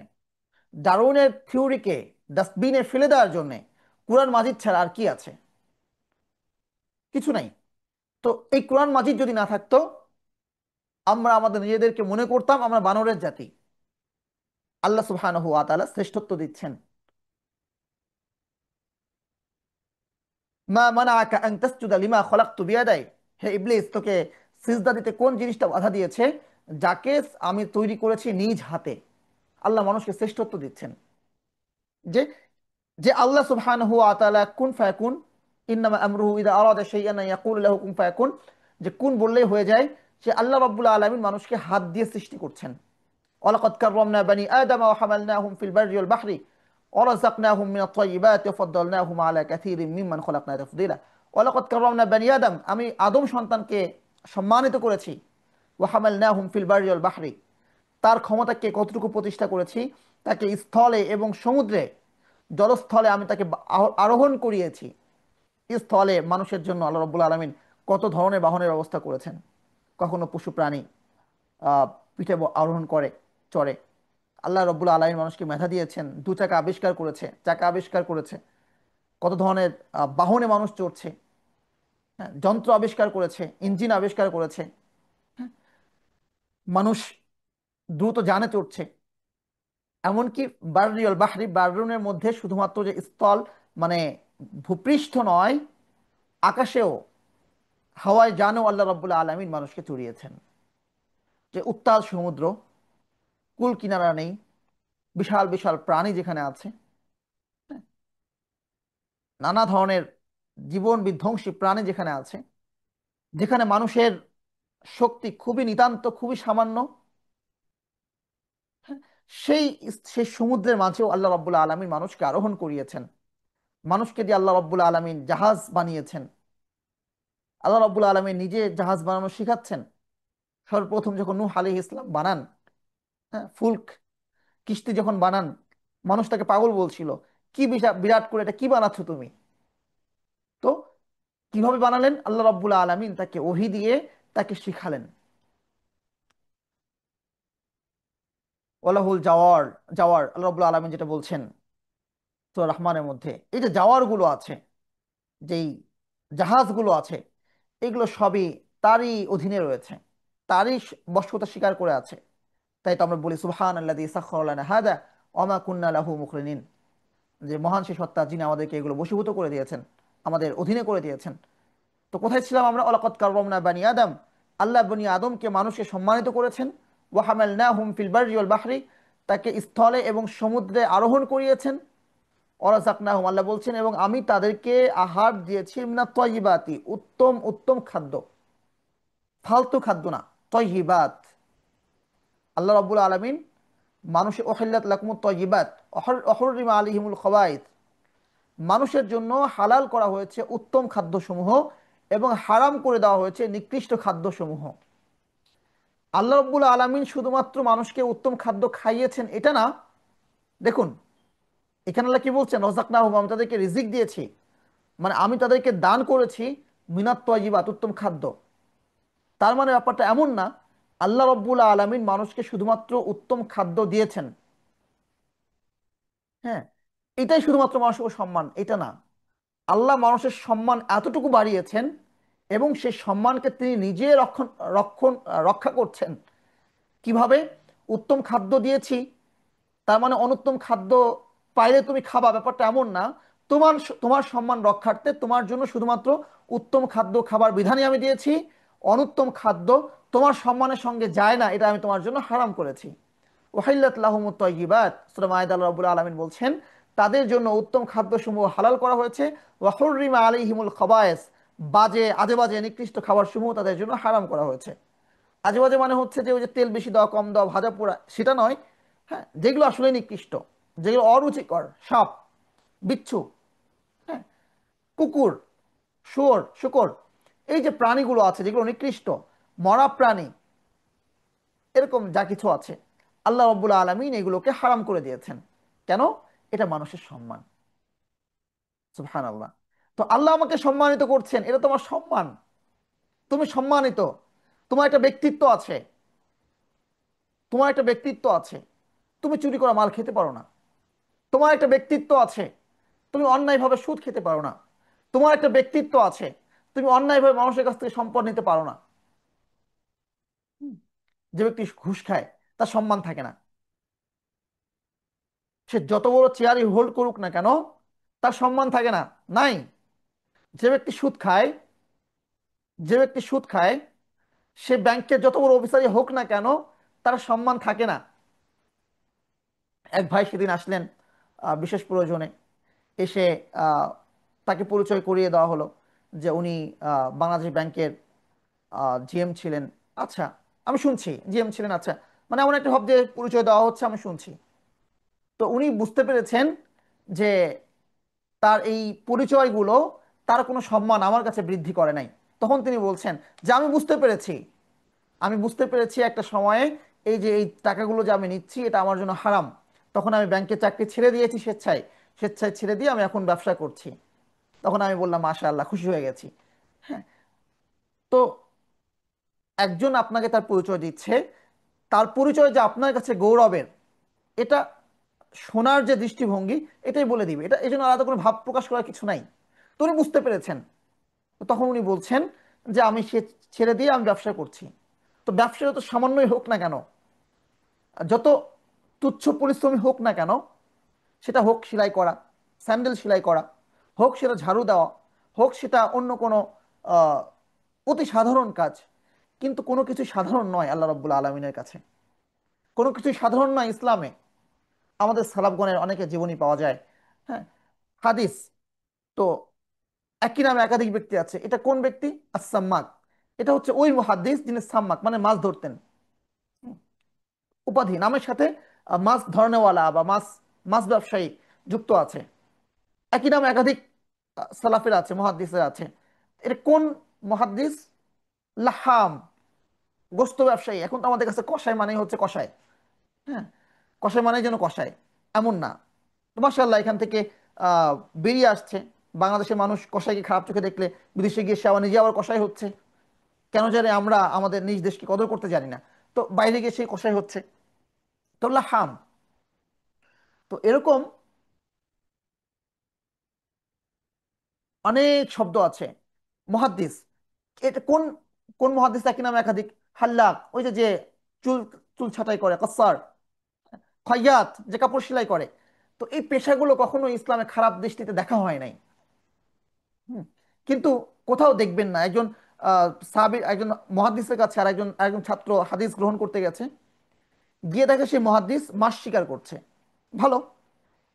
ডারউইনের থিওরিকে ডাস্টবিনে ফেলে দেওয়ার জন্য কোরআন মাজিদ ছাড়া আর কি আছে? কিছু নাই। তো এই কোরআন মাজিদ যদি না থাকতো, আমরা আমাদের নিজেদেরকে মনে করতাম আমরা বানরের জাতি। আল্লাহ সুবহানাহু ওয়া তাআলা শ্রেষ্ঠত্ব দিচ্ছেন। মা মানাআকা আন তাসজুদা লিমা খলাকতু বিয়াদাই, হে ইবলিস, তোকে সিজদা দিতে কোন জিনিসটা বাধা দিয়েছে, যাকে আমি তৈরি করেছি নিজ হাতে। আল্লাহ মানুষকে শ্রেষ্ঠত্ব দিচ্ছেন। যে যে আল্লাহ সুবহানাহু ওয়া তাআলা কুন ফায়াকুন, ইন্নামা আমরুহু ইযা আরাদা শাইআন আন ইয়াকুলু লাহু কুন ফায়াকুন, যে কুন বললেই হয়ে যায়, সে আল্লাহ রাব্বুল আলামিন মানুষকে হাত দিয়ে সৃষ্টি করছেন। ওয়ালাকাদ কাররামনা বানি আদম ওয়া হামালনাহুম ফিল বাররি ওয়াল বাহরি ওয়া রাযাকনাহুম মিনাত তাইয়্যিবাতি ওয়া ফাদ্দালনাহুম আলা কাসীরিম মিম্মান খলাকনা তাফদীলা। ওয়ালাকাদ কাররামনা বানি আদম, আমি আদম সন্তানকে সম্মানিত করেছি। ওয়া হামালনাহুম ফিল বাররি ওয়াল বাহরি, তার ক্ষমতাকে কতটুকু প্রতিষ্ঠা করেছি। তাকে স্থলে এবং সমুদ্রে, জলস্থলে আমি তাকে আরোহণ করিয়েছি। স্থলে মানুষের জন্য আল্লাহ রাব্বুল আলামিন কত ধরনের বাহনের ব্যবস্থা করেছেন। কখনো পশু প্রাণী আহ, পিঠে আরোহণ করে, চড়ে। আল্লাহ রাব্বুল আলামিন মানুষকে মেধা দিয়েছেন, দু চাকা আবিষ্কার করেছে, চাকা আবিষ্কার করেছে, কত ধরনের বাহনে মানুষ চড়ছে। হ্যাঁ, যন্ত্র আবিষ্কার করেছে, ইঞ্জিন আবিষ্কার করেছে। মানুষ দ্রুত যানে চড়ছে। এমনকি বাররিয়াল বাহরি, বাররুনের মধ্যে শুধুমাত্র যে স্থল মানে ভূপৃষ্ঠ নয়, আকাশেও, হাওয়ায় জানেও আল্লাহ রাব্বুল আলামিন মানুষকে চড়িয়েছেন। যে উত্তাল সমুদ্র, কুল কিনারা নেই, বিশাল বিশাল প্রাণী যেখানে আছে, হ্যাঁ, নানা ধরনের জীবন বিধ্বংসী প্রাণী যেখানে আছে, যেখানে মানুষের শক্তি খুবই নিতান্ত, খুবই সামান্য, হ্যাঁ, সেই সেই সমুদ্রের মাঝেও আল্লাহ রাব্বুল আলামিন মানুষকে আরোহণ করিয়েছেন। মানুষকে দিয়ে আল্লাহ রাব্বুল আলামিন জাহাজ বানিয়েছেন। আল্লাহ রাব্বুল আলামিন নিজে জাহাজ বানানো শিখাচ্ছেন। সর্বপ্রথম যখন নূহ আলাইহিস ইসলাম বানান, হ্যাঁ, ফুলক, কিস্তি যখন বানান, মানুষ তাকে পাগল বলছিল, কি বিরাট করে এটা কি বানাচ্ছ তুমি। তো কিভাবে বানালেন? আল্লাহ রাব্বুল আলামিন তাকে ওহী দিয়ে তাকে শিখালেন। ওয়ালাহুল জাওয়ার, জাওয়ার আল্লাহ রাব্বুল আলামিন যেটা বলছেন সূরা রহমানের মধ্যে, এই যে জাওয়ার গুলো আছে, যেই জাহাজগুলো আছে, এগুলো সবই তারই অধীনে রয়েছে, তারই বশতা স্বীকার করে আছে। তাই তো আমরা বলি সুবহান আল্লাযী সাখখারা লানা হাযা ওয়া মা কুন্না লাহু মুকরিনিন, যে মহান সে সত্তা যিনি আমাদেরকে এগুলো বশীভূত করে দিয়েছেন, আমাদের অধীনে করে দিয়েছেন। তো কোথায় ছিলাম আমরা? ওয়ালাকাদ কাররামনা বানি আদম, আল্লাহ বনি আদমকে, মানুষকে সম্মানিত করেছেন। ওয়া হামালনাহুম ফিল বাররি ওয়াল বাহরি, তাকে স্থলে এবং সমুদ্রে আরোহণ করিয়েছেন। ওয়ারাযাকনাহুম, আল্লাহ বলছেন, এবং আমি তাদেরকে আহার দিয়েছি মিনাত তাইয়্যিবাতি, উত্তম উত্তম খাদ্য, ফালতু খাদ্য না, তাইয়্যিবাত। আল্লাহ রাব্বুল আলামিন মানুষে ওহিল্লাত লাকুমুত তাইয়্যিবাত ওহুররিমা আলাইহিমুল খাবাইথ, মানুষের জন্য হালাল করা হয়েছে উত্তম খাদ্যসমূহ এবং হারাম করে দেওয়া হয়েছে নিকৃষ্ট খাদ্যসমূহ। আল্লাহ রাব্বুল আলামিন শুধুমাত্র মানুষকে উত্তম খাদ্য খাইয়েছেন এটা না, দেখুন এখানে আল্লাহ কি বলছেন, রাযাকনাহুম, আমি তাদেরকে রিজিক দিয়েছি, মানে আমি তাদেরকে দান করেছি মিনাত তাইয়্যিবাত, উত্তম খাদ্য। তার মানে ব্যাপারটা এমন না আল্লাহ রাব্বুল আলামিন মানুষকে শুধুমাত্র উত্তম খাদ্য দিয়েছেন, হ্যাঁ, এটাই শুধুমাত্র মানুষের সম্মান, এটা না। আল্লাহ মানুষের সম্মান এতটুকু বাড়িয়েছেন এবং সেই সম্মানকে তিনি নিজে রক্ষণ রক্ষণ রক্ষা করছেন। কিভাবে? উত্তম খাদ্য দিয়েছি, তার মানে অনুত্তম খাদ্য পাইলে তুমি খাবা, ব্যাপারটা এমন না। তোমার তোমার সম্মান রক্ষার্থে তোমার জন্য শুধুমাত্র উত্তম খাদ্য খাবার বিধানই আমি দিয়েছি। অনুত্তম খাদ্য তোমার সম্মানের সঙ্গে যায় না, এটা আমি তোমার জন্য হারাম করেছি। ওয়াহিল্লাত লাহুমুত তাইয়্যিবাত, সূরা মায়েদা আল্লাহ রাব্বুল আলামিন বলছেন তাদের জন্য উত্তম খাদ্যসমূহ হালাল করা হয়েছে। ওয়া হুররিমা আলাইহিমুল খাবায়েস, বাজে আজে বাজে নিকৃষ্ট খাবারসমূহ তাদের জন্য হারাম করা হয়েছে। আজে বাজে মানে হচ্ছে যে ওই যে তেল বেশি দেওয়া, কম দেওয়া, ভাজা পোড়া, সেটা নয়। হ্যাঁ, যেগুলো আসলে নিকৃষ্ট, যেগুলো অরুচিকর, সাপ, বিচ্ছু, হ্যাঁ, কুকুর, শুয়োর, শূকর, এই যে প্রাণীগুলো আছে যেগুলো নিকৃষ্ট, মরা প্রাণী, এরকম যা কিছু আছে, আল্লাহ রাব্বুল আলামিন এগুলোকে হারাম করে দিয়েছেন। কেন? এটা মানুষের সম্মান। সুবহানাল্লাহ। তো আল্লাহ আমাকে সম্মানিত করছেন, এটা তোমার সম্মান, তুমি সম্মানিত, তোমার একটা ব্যক্তিত্ব আছে, তোমার একটা ব্যক্তিত্ব আছে, তুমি চুরি করা মাল খেতে পারো না। তোমার একটা ব্যক্তিত্ব আছে, তুমি অন্যায়ভাবে সুদ খেতে পারো না। তোমার একটা ব্যক্তিত্ব আছে, তুমি অন্যায়ভাবে মানুষের কাছ থেকে সম্পদ নিতে পারো না। হুম। যে ব্যক্তি ঘুষ খায় তার সম্মান থাকে না, সে যত বড় চেয়ারই হোল্ড করুক না কেন, তার সম্মান থাকে না, নাই। যে ব্যক্তি সুদ খায়, যে ব্যক্তি সুদ খায়, সে ব্যাংকের যত বড় অফিসারই হোক না কেন, তার সম্মান থাকে না। এক ভাই সেদিন আসলেন বিশেষ প্রয়োজনে, এসে আহ, তাকে পরিচয় করিয়ে দেওয়া হলো যে উনি বাংলাদেশ ব্যাংকের জিএম ছিলেন। আচ্ছা, আমি শুনছি জিএম ছিলেন, আচ্ছা, মানে এমন একটা ভাব যে পরিচয় দেওয়া হচ্ছে, আমি শুনছি। তো উনি বুঝতে পেরেছেন যে তার এই পরিচয়গুলো তার কোনো সম্মান আমার কাছে বৃদ্ধি করে নাই। তখন তিনি বলছেন যে আমি বুঝতে পেরেছি, আমি বুঝতে পেরেছি একটা সময়ে এই যে এই টাকাগুলো যে আমি নিচ্ছি এটা আমার জন্য হারাম, তখন আমি ব্যাংকে চাকরি ছেড়ে দিয়েছি স্বেচ্ছায়, স্বেচ্ছায় ছেড়ে দিয়ে আমি এখন ব্যবসা করছি। তখন আমি বললাম মাশাআল্লাহ, খুশি হয়ে গেছি। হ্যাঁ। তো একজন আপনাকে তার পরিচয় দিচ্ছে, তার পরিচয় যে আপনার কাছে গৌরবের, এটা শোনার যে দৃষ্টিভঙ্গি, এটাই বলে দিবে। এটা এই জন্য আলাদা কোনো ভাব প্রকাশ করার কিছু নাই। তো উনি বুঝতে পেরেছেন। তো তখন উনি বলছেন যে আমি সে ছেড়ে দিয়ে আমি ব্যবসা করছি। তো ব্যবসাটা তো সামান্যই হোক না কেন, যত তুচ্ছ পরিশ্রমী হোক না কেন, সেটা হোক সেলাই করা, স্যান্ডেল সেলাই করা, হোক সেটা ঝাড়ু দেওয়া, হোক সেটা অন্য কোনো আহ, অতি সাধারণ কাজ, কিন্তু কোনো কিছু সাধারণ নয় আল্লাহ রাব্বুল আলমিনের কাছে। কোনো কিছুই সাধারণ নয় ইসলামে। আমাদের সালাফগণের অনেকের জীবনী পাওয়া যায়। হ্যাঁ। হাদিস। তো একই নামে একাধিক ব্যক্তি আছে। এটা কোন ব্যক্তি? আস-সাম্মাক। এটা হচ্ছে ওই মুহাদ্দিস যিনি সাম্মাক মানে মাছ ধরতেন। হুম। উপাধি নামের সাথে মাছ ধরনেওয়ালা বা মাছ মাছ ব্যবসায়ী যুক্ত আছে। একই নামে একাধিক সালাফের আছে, মুহাদ্দিসের আছে। এটা কোন মুহাদ্দিস? লাহাম, গোস্ত ব্যবসায়ী। এখন তো আমাদের কাছে কসাই মানে হচ্ছে কসাই। হ্যাঁ। কসাই মানে যেন কসাই, এমন না। তো মাশাআল্লাহ, এখান থেকে আহ, বেরিয়ে আসছে। বাংলাদেশের মানুষ কসাইকে খারাপ চোখে দেখলে বিদেশে গিয়ে সে আবার নিজে আবার কসাই হচ্ছে। কেন জানি আমরা আমাদের নিজ দেশকে কদর করতে জানি না। তো বাইরে গিয়ে সেই কসাই হচ্ছে। তো লাহাম। তো এরকম অনেক শব্দ আছে। মুহাদ্দিস, এটা কোন কোন মুহাদ্দিস একই নামে একাধিক? হাল্লাক, ওই যে যে চুল চুল ছাঁটাই করে, কাসার। খয়াত, যে কাপড় সেলাই করে। তো এই পেশাগুলো কখনো ইসলামে খারাপ দৃষ্টিতে দেখা হয় নাই। হুম। কিন্তু কোথাও দেখবেন না একজন সাহাবী, একজন মুহাদ্দিসের কাছে আর একজন একজন ছাত্র হাদিস গ্রহণ করতে গেছে, গিয়ে দেখে সেই মুহাদ্দিস মাছ শিকার করছে। ভালো।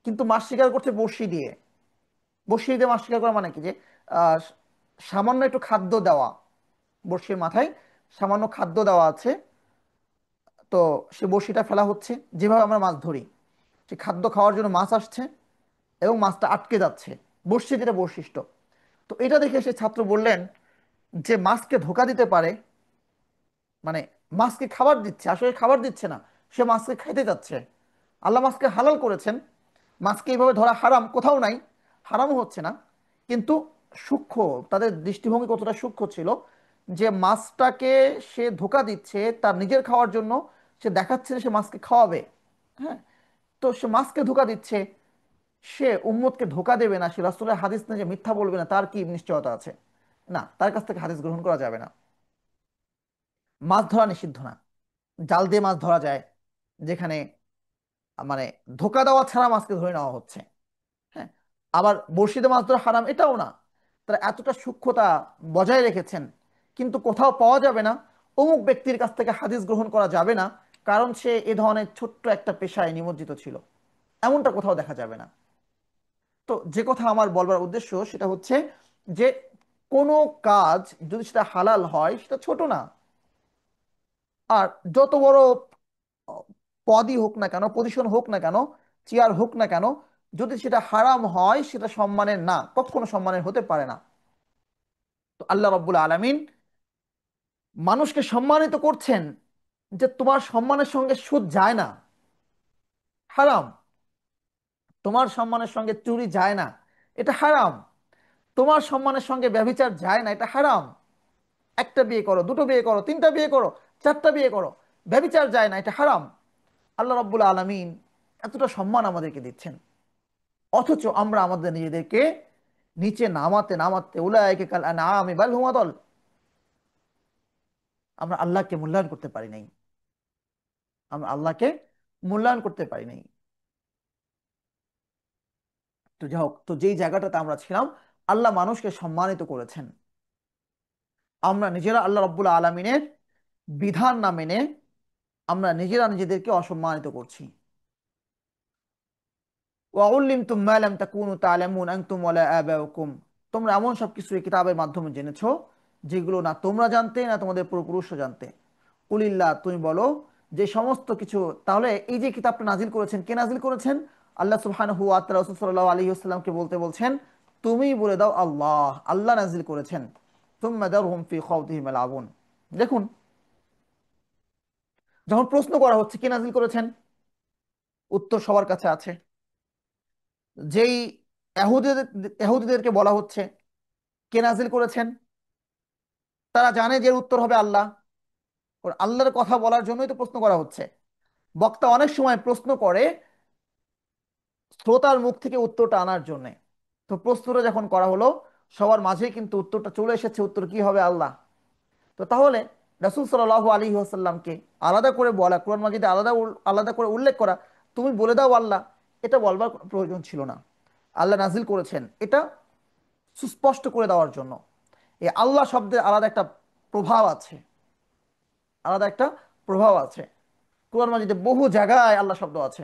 কিন্তু মাছ শিকার করছে বড়শি দিয়ে। বড়শি দিয়ে মাছ শিকার করা মানে কি? যে আহ, সামান্য একটু খাদ্য দেওয়া, বড়শির মাথায় সামান্য খাদ্য দেওয়া আছে। তো সে বড়শিটা ফেলা হচ্ছে, যেভাবে আমরা মাছ ধরি, সে খাদ্য খাওয়ার জন্য মাছ আসছে এবং মাছটা আটকে যাচ্ছে, বড়শি যেটা বৈশিষ্ট্য। তো এটা দেখে সে ছাত্র বললেন যে মাছকে ধোকা দিতে পারে, মানে মাছকে খাবার দিচ্ছে, আসলে খাবার দিচ্ছে না, সে মাছকে খাইতে যাচ্ছে। আল্লাহ মাছকে হালাল করেছেন, মাছকে এইভাবে ধরা হারাম কোথাও নাই, হারামও হচ্ছে না। কিন্তু সূক্ষ্ম, তাদের দৃষ্টিভঙ্গি কতটা সূক্ষ্ম ছিল, যে মাছটাকে সে ধোকা দিচ্ছে তার নিজের খাওয়ার জন্য। সে দেখাচ্ছে যে সে মাছকে খাওয়াবে। হ্যাঁ। তো সে মাছকে ধোকা দিচ্ছে, সে উম্মতকে ধোকা দেবে না, সে রাসূলের হাদিস না যে মিথ্যা বলবে না, তার কি নিশ্চয়তা আছে? না, তার কাছ থেকে হাদিস গ্রহণ করা যাবে না। মাছ ধরা নিষিদ্ধ না, জাল দিয়ে মাছ ধরা যায়, যেখানে মানে ধোকা দেওয়া ছাড়া মাছকে ধরে নেওয়া হচ্ছে। হ্যাঁ। আবার বড়শিতে মাছ ধরা হারাম, এটাও না। তারা এতটা সূক্ষ্মতা বজায় রেখেছেন। কিন্তু কোথাও পাওয়া যাবে না অমুক ব্যক্তির কাছ থেকে হাদিস গ্রহণ করা যাবে না, কারণ সে এ ধরনের ছোট্ট একটা পেশায় নিমজ্জিত ছিল, এমনটা কোথাও দেখা যাবে না। তো যে কথা আমার বলবার উদ্দেশ্য সেটা হচ্ছে যে কোনো কাজ যদি সেটা হালাল হয় সেটা ছোট না। আর যত বড় পদই হোক না কেন, পজিশন হোক না কেন, চেয়ার হোক না কেন, যদি সেটা হারাম হয় সেটা সম্মানের না, কখনো সম্মানের হতে পারে না। তো আল্লাহ রাব্বুল আলামিন মানুষকে সম্মানিত করছেন যে তোমার সম্মানের সঙ্গে সুদ যায় না, হারাম। তোমার সম্মানের সঙ্গে চুরি যায় না, এটা হারাম। তোমার সম্মানের সঙ্গে ব্যভিচার যায় না, এটা হারাম। একটা বিয়ে করো, দুটো বিয়ে করো, তিনটা বিয়ে করো, চারটা বিয়ে করো, ব্যভিচার যায় না, এটা হারাম। আল্লাহ রাব্বুল আলামিন এতটা সম্মান আমাদেরকে দিচ্ছেন, অথচ আমরা আমাদের নিজেদেরকে নিচে নামাতে নামাতে উলাইকা কাল আনআমি বাল হুম আদল, আমরা আল্লাহকে মূল্যায়ন করতে পারি নাই। আমরা আল্লাহকে মূল্যায়ন করতে পারি নাই। তো যাই হোক, তো যেই জায়গাটাতে আমরা ছিলাম, আল্লাহ মানুষকে সম্মানিত করেছেন। আমরা নিজেরা আল্লাহ রাব্বুল আলামিনের বিধান না মেনে আমরা নিজেরা নিজেদেরকে অসম্মানিত করছি। ওয়াউল্লিমতুম মা লাম তাকুনু তা'লামুন আনতুম ওয়ালা আবাউকুম, তোমরা এমন সব কিছু এই কিতাবের মাধ্যমে জেনেছো যেগুলো না তোমরা জানতে না তোমাদের পূর্বপুরুষরা জানতে। কুলিল্লাহ, তুমি বলো যে সমস্ত কিছু। তাহলে এই যে কিতাবটা নাজিল করেছেন, কে নাজিল করেছেন? আল্লাহ সুবহানাহু ওয়া তাআলা রাসূল সাল্লাল্লাহু আলাইহি ওয়াসাল্লামকে বলতে বলছেন, তুমি বলে দাও আল্লাহ, আল্লাহ নাজিল করেছেন। সুম্মা দারহুম ফি খাওদিহিম ইয়ালআবুন। দেখুন, যখন প্রশ্ন করা হচ্ছে কে নাজিল করেছেন, উত্তর সবার কাছে আছে। যেই এহুদিদেরকে বলা হচ্ছে কে নাজিল করেছেন, তারা জানে যে এর উত্তর হবে আল্লাহ। ওর আল্লাহর কথা বলার জন্যই তো প্রশ্ন করা হচ্ছে। বক্তা অনেক সময় প্রশ্ন করে শ্রোতার মুখ থেকে উত্তরটা আনার জন্যে। তো প্রশ্নটা যখন করা হলো, সবার মাঝে কিন্তু উত্তরটা চলে এসেছে, উত্তর কি হবে? আল্লাহ। তো তাহলে রাসূল সাল্লাল্লাহু আলাইহি ওয়াসাল্লামকে আলাদা করে বলা, কোরআন মাজিদে আলাদা আলাদা করে উল্লেখ করা, তুমি বলে দাও আল্লাহ, এটা বলবার কোনো প্রয়োজন ছিল না। আল্লাহ নাজিল করেছেন এটা সুস্পষ্ট করে দেওয়ার জন্য। এই আল্লাহ শব্দের আলাদা একটা প্রভাব আছে, আলাদা একটা প্রভাব আছে। কোরআন মাজিদে বহু জায়গায় আল্লাহ শব্দ আছে,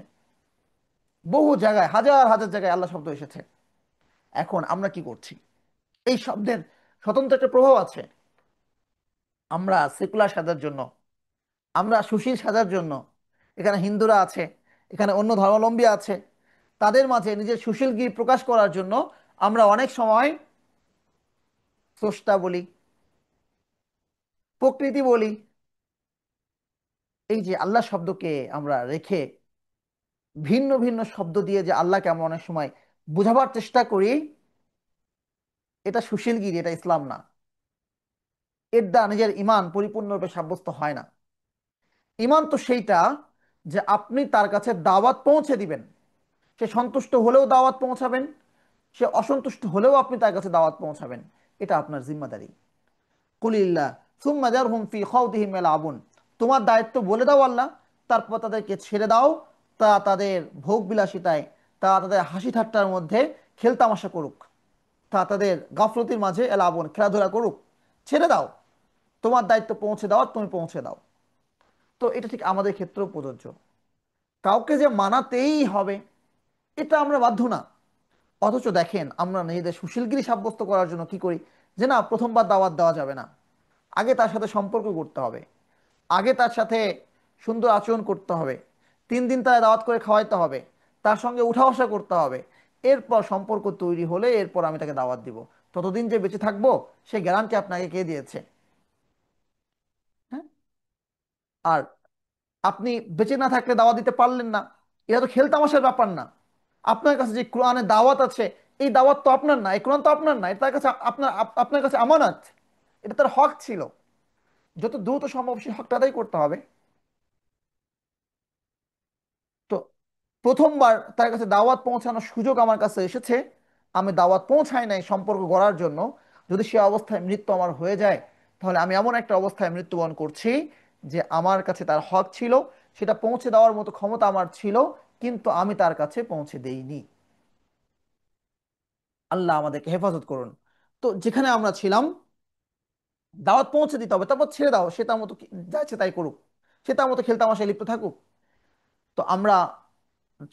বহু জায়গায়, হাজার হাজার জায়গায় আল্লাহ শব্দ এসেছে। এখন আমরা কি করছি? এই শব্দের স্বতন্ত্র একটা প্রভাব আছে। আমরা সেকুলার সাজার জন্য, আমরা সুশীল সাজার জন্য, এখানে হিন্দুরা আছে, এখানে অন্য ধর্মাবলম্বী আছে, তাদের মাঝে নিজের সুশীলগিরি প্রকাশ করার জন্য আমরা অনেক সময় স্রষ্টা বলি, প্রকৃতি বলি। এই যে আল্লাহ শব্দকে আমরা রেখে ভিন্ন ভিন্ন শব্দ দিয়ে যে আল্লাহকে আমরা অনেক সময় বোঝাবার চেষ্টা করি, এটা সুশীলগিরি, এটা ইসলাম না। এর দ্বারা নিজের ইমান পরিপূর্ণরূপে সাব্যস্ত হয় না। ইমান তো সেইটা যে আপনি তার কাছে দাওয়াত পৌঁছে দিবেন, সে সন্তুষ্ট হলেও দাওয়াত পৌঁছাবেন, সে অসন্তুষ্ট হলেও আপনি তার কাছে দাওয়াত পৌঁছাবেন। এটা আপনার জিম্মাদারি। কুলিল্লাহ সুম্মা যারহুম ফি খাউদিহিম ইয়ালআবুন। তোমার দায়িত্ব বলে দাও আল্লাহ, তারপর তাদেরকে ছেড়ে দাও, তা তাদের ভোগ বিলাসিতায়, তা তাদের হাসি ঠাট্টার মধ্যে খেলতামাশা করুক, তা তাদের গাফলতির মাঝে এলাবন খেলাধুলা করুক, ছেড়ে দাও। তোমার দায়িত্ব পৌঁছে দাও, তুমি পৌঁছে দাও। তো এটা ঠিক আমাদের ক্ষেত্রেও প্রযোজ্য। কাউকে যে মানাতেই হবে এটা আমরা বাধ্য না। অথচ দেখেন আমরা নিজেদের সুশীলগিরি সাব্যস্ত করার জন্য কি করি, যে না প্রথমবার দাওয়াত দেওয়া যাবে না, আগে তার সাথে সম্পর্ক করতে হবে, আগে তার সাথে সুন্দর আচরণ করতে হবে, 3 দিন তার দাওয়াত করে খাওয়াইতে হবে, তার সঙ্গে উঠা বসা করতে হবে, এরপর সম্পর্ক তৈরি হলে এরপর আমি তাকে দাওয়াত দিব। ততদিন যে বেঁচে থাকবো সে গ্যারান্টি আপনাকে কে দিয়েছে? হ্যাঁ। আর আপনি বেঁচে না থাকলে দাওয়াত দিতে পারলেন না, এটা তো খেলতামাশার ব্যাপার না। আপনার কাছে যে কোরআনে দাওয়াত আছে, এই দাওয়াত তো আপনার না, এই কোরআন তো আপনার না, এটা তার কাছে আপনার কাছে আমানত। এটা তার হক ছিল, যত দ্রুত সম্ভব সেই হকটা আদায় করতে হবে। তো প্রথমবার তার কাছে দাওয়াত পৌঁছানোর সুযোগ আমার কাছে এসেছে, আমি দাওয়াত পৌঁছাই নাই সম্পর্ক গড়ার জন্য, যদি সে অবস্থায় মৃত্যু আমার হয়ে যায়, তাহলে আমি এমন একটা অবস্থায় মৃত্যুবরণ করছি যে আমার কাছে তার হক ছিল, সেটা পৌঁছে দেওয়ার মতো ক্ষমতা আমার ছিল, কিন্তু আমি তার কাছে পৌঁছে দেইনি। আল্লাহ আমাদেরকে হেফাজত করুন। তো যেখানে আমরা ছিলাম, দাওয়াত পৌঁছে দিতে হবে, তারপর ছেড়ে দাও, সে তার মতো যা ইচ্ছে তাই করুক, সে তার মতো খেলতামাশায় লিপ্ত থাকুক। তো আমরা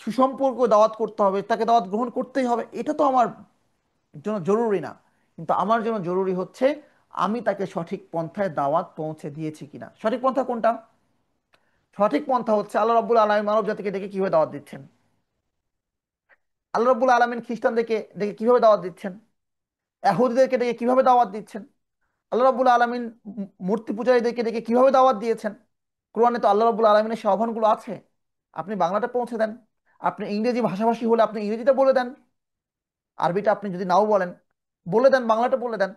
সুসম্পর্ক দাওয়াত করতে হবে, তাকে দাওয়াত গ্রহণ করতেই হবে, এটা তো আমার জন্য জরুরি না। কিন্তু আমার জন্য জরুরি হচ্ছে আমি তাকে সঠিক পন্থায় দাওয়াত পৌঁছে দিয়েছি কিনা। সঠিক পন্থা কোনটা? সঠিক পন্থা হচ্ছে আল্লাহ রাব্বুল আলামিন মানব জাতিকে ডেকে কিভাবে দাওয়াত দিচ্ছেন, আল্লাহ রাব্বুল আলামিন খ্রিস্টানদেরকে ডেকে কিভাবে দাওয়াত দিচ্ছেন, ইহুদিদেরকে ডেকে কিভাবে দাওয়াত দিচ্ছেন, আল্লাহ রাব্বুল আলামিন মূর্তি পূজারীদেরকে ডেকে কিভাবে দাওয়াত দিয়েছেন। কোরআনে তো আল্লাহ রাব্বুল আলামিনের সেই আহ্বানগুলো আছে। আপনি বাংলাটা পৌঁছে দেন, আপনি ইংরেজি ভাষাভাষী হলে আপনি ইংরেজিটা বলে দেন, আরবিটা আপনি যদি নাও বলেন বলে দেন, বাংলাটা বলে দেন,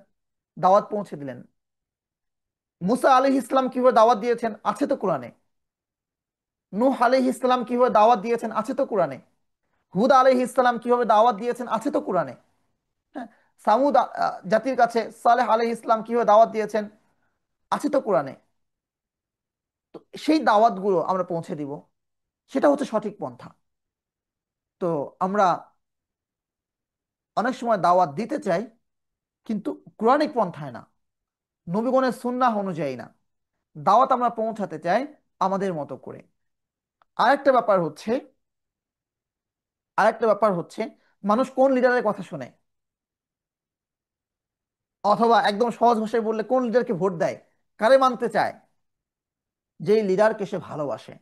দাওয়াত পৌঁছে দিলেন। মুসা আলাইহিস ইসলাম কিভাবে দাওয়াত দিয়েছেন আছে তো কোরআনে। নূহ আলাইহিস ইসলাম কিভাবে দাওয়াত দিয়েছেন আছে তো কোরআনে। হুদ আলাইহিস ইসলাম কিভাবে দাওয়াত দিয়েছেন আছে তো কোরআনে। হ্যাঁ। সামুদ জাতির কাছে সালেহ আলাইহিস ইসলাম কিভাবে দাওয়াত দিয়েছেন আছে তো কোরআনে। তো সেই দাওয়াতগুলো আমরা পৌঁছে দিব, সেটা হচ্ছে সঠিক পন্থা। তো আমরা অনেক সময় দাওয়াত দিতে চাই, কিন্তু কোরআনিক পন্থায় না, নবীগণের সুন্নাহ অনুযায়ী না। দাওয়াত আমরা পৌঁছাতে চাই আমাদের মতো করে। আরেকটা ব্যাপার হচ্ছে আরেকটা ব্যাপার হচ্ছে মানুষ কোন লিডারের কথা শুনে, অথবা একদম সহজ ভাষায় বললে কোন লিডারকে ভোট দেয়, কারে মানতে চায়? যেই লিডারকে সে ভালোবাসে,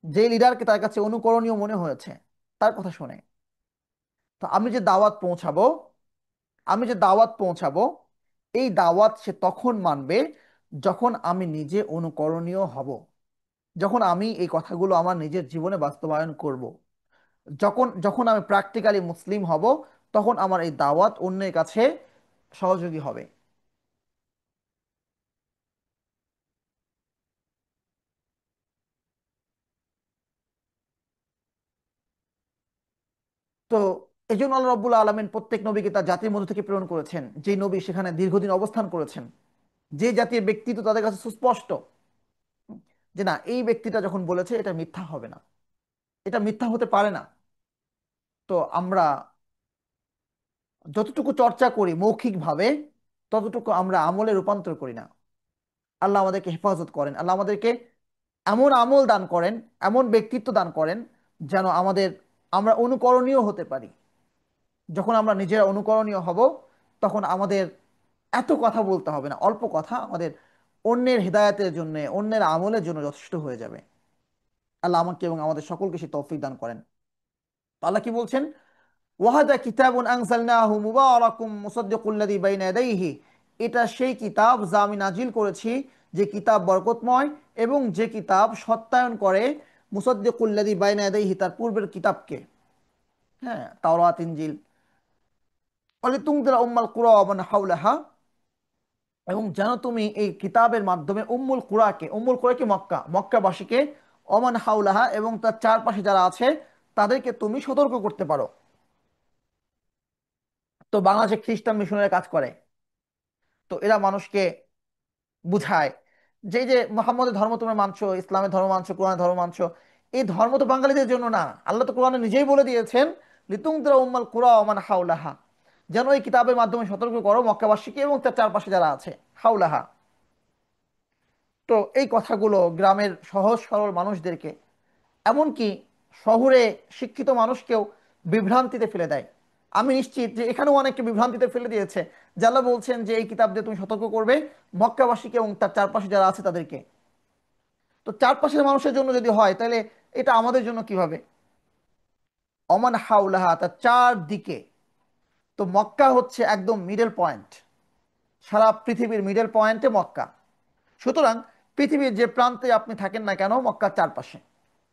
যেই লিডারকে তার কাছে অনুকরণীয় মনে হয়েছে, তার কথা শুনে। তো আমি যে দাওয়াত পৌঁছাবো এই দাওয়াত সে তখন মানবে যখন আমি নিজে অনুকরণীয় হব। যখন আমি এই কথাগুলো আমার নিজের জীবনে বাস্তবায়ন করব, যখন যখন আমি প্র্যাকটিক্যালি মুসলিম হব, তখন আমার এই দাওয়াত অন্যের কাছে সহযোগী হবে। তো এই জন্য আল্লাহ রব্বুল আলমিন প্রত্যেক নবীকে তার জাতির মধ্য থেকে প্রেরণ করেছেন, যে নবী সেখানে দীর্ঘদিন অবস্থান করেছেন, যে জাতির ব্যক্তিত্ব তাদের কাছে সুস্পষ্ট, যে না, এই ব্যক্তিটা যখন বলেছে এটা মিথ্যা হবে না, এটা মিথ্যা হতে পারে না। তো আমরা যতটুকু চর্চা করি মৌখিকভাবে, ততটুকু আমরা আমলে রূপান্তর করি না। আল্লাহ আমাদেরকে হেফাজত করেন, আল্লাহ আমাদেরকে এমন আমল দান করেন, এমন ব্যক্তিত্ব দান করেন, যেন আমরা অনুকরণীয় হতে পারি। যখন আমরা নিজেরা অনুকরণীয় হব, তখন আমাদের এত কথা বলতে হবে না, অল্প কথা আমাদের অন্যের হেদায়েতের জন্য, অন্যের আমলের জন্য যথেষ্ট হয়ে যাবে। আল্লাহ আমাকে এবং আমাদের সকলকে সে তৌফিক দান করেন। তো আল্লাহ কি বলছেন? ওয়াহাদা কিতাবুন আনজালনাহু মুবারাকুম মুসাদ্দিকুল লাযী বাইনা ইয়াদাইহি, এটা সেই কিতাব যা আমি নাজিল করেছি, যে কিতাব বরকতময় এবং যে কিতাব সত্যায়ন করে মুসাদ্দিকুল লাযী বাইনা ইয়াদাইহি, তার পূর্বের কিতাবকে, হ্যাঁ, তাওরাত ইনজিল। ওয়ালিতুনজিরা উম্মাল কুরা ওয়া মান হাওলাহা, এবং যেন তুমি এই কিতাবের মাধ্যমে উম্মুল কুরাকে মক্কা, মক্কাবাসীকে, ওমান হাওলাহা এবং তার চারপাশে যারা আছে তাদেরকে তুমি সতর্ক করতে পারো। তো বাংলাদেশে খ্রিস্টান মিশনের কাজ করে, তো এরা মানুষকে বুঝায় যে এই যে মোহাম্মদের ধর্ম তোমরা মানছো, ইসলামের ধর্ম মানছো, কোরআনের ধর্ম মানছো, এই ধর্ম তো বাঙালিদের জন্য না। আল্লাহ তো কোরআনে নিজেই বলে দিয়েছেন, লিতুনজিরা উম্মাল কুরা ওমান হাওলাহা, যেন এই কিতাবের মাধ্যমে সতর্ক করো মক্কাবাসীকে এবং তার চারপাশে যারা আছে, হাওলাহা। তো এই কথাগুলো গ্রামের সহজ সরল মানুষদেরকে, এমনকি শহুরে শিক্ষিত মানুষকেও বিভ্রান্তিতে ফেলে দেয়। আমি নিশ্চিত যে এখানেও অনেককে বিভ্রান্তিতে ফেলে দিয়েছে। যে আল্লাহ বলছেন যে এই কিতাব দিয়ে তুমি সতর্ক করবে মক্কাবাসীকে এবং তার চারপাশে যারা আছে তাদেরকে। তো চারপাশের মানুষের জন্য যদি হয়, তাহলে এটা আমাদের জন্য কিভাবে? অমান হাউলাহা, তার চারদিকে। তো মক্কা হচ্ছে একদম মিডল পয়েন্ট, সারা পৃথিবীর মিডল পয়েন্টে মক্কা। সুতরাং পৃথিবীর যে প্রান্তে আপনি থাকেন না কেন, মক্কার চারপাশে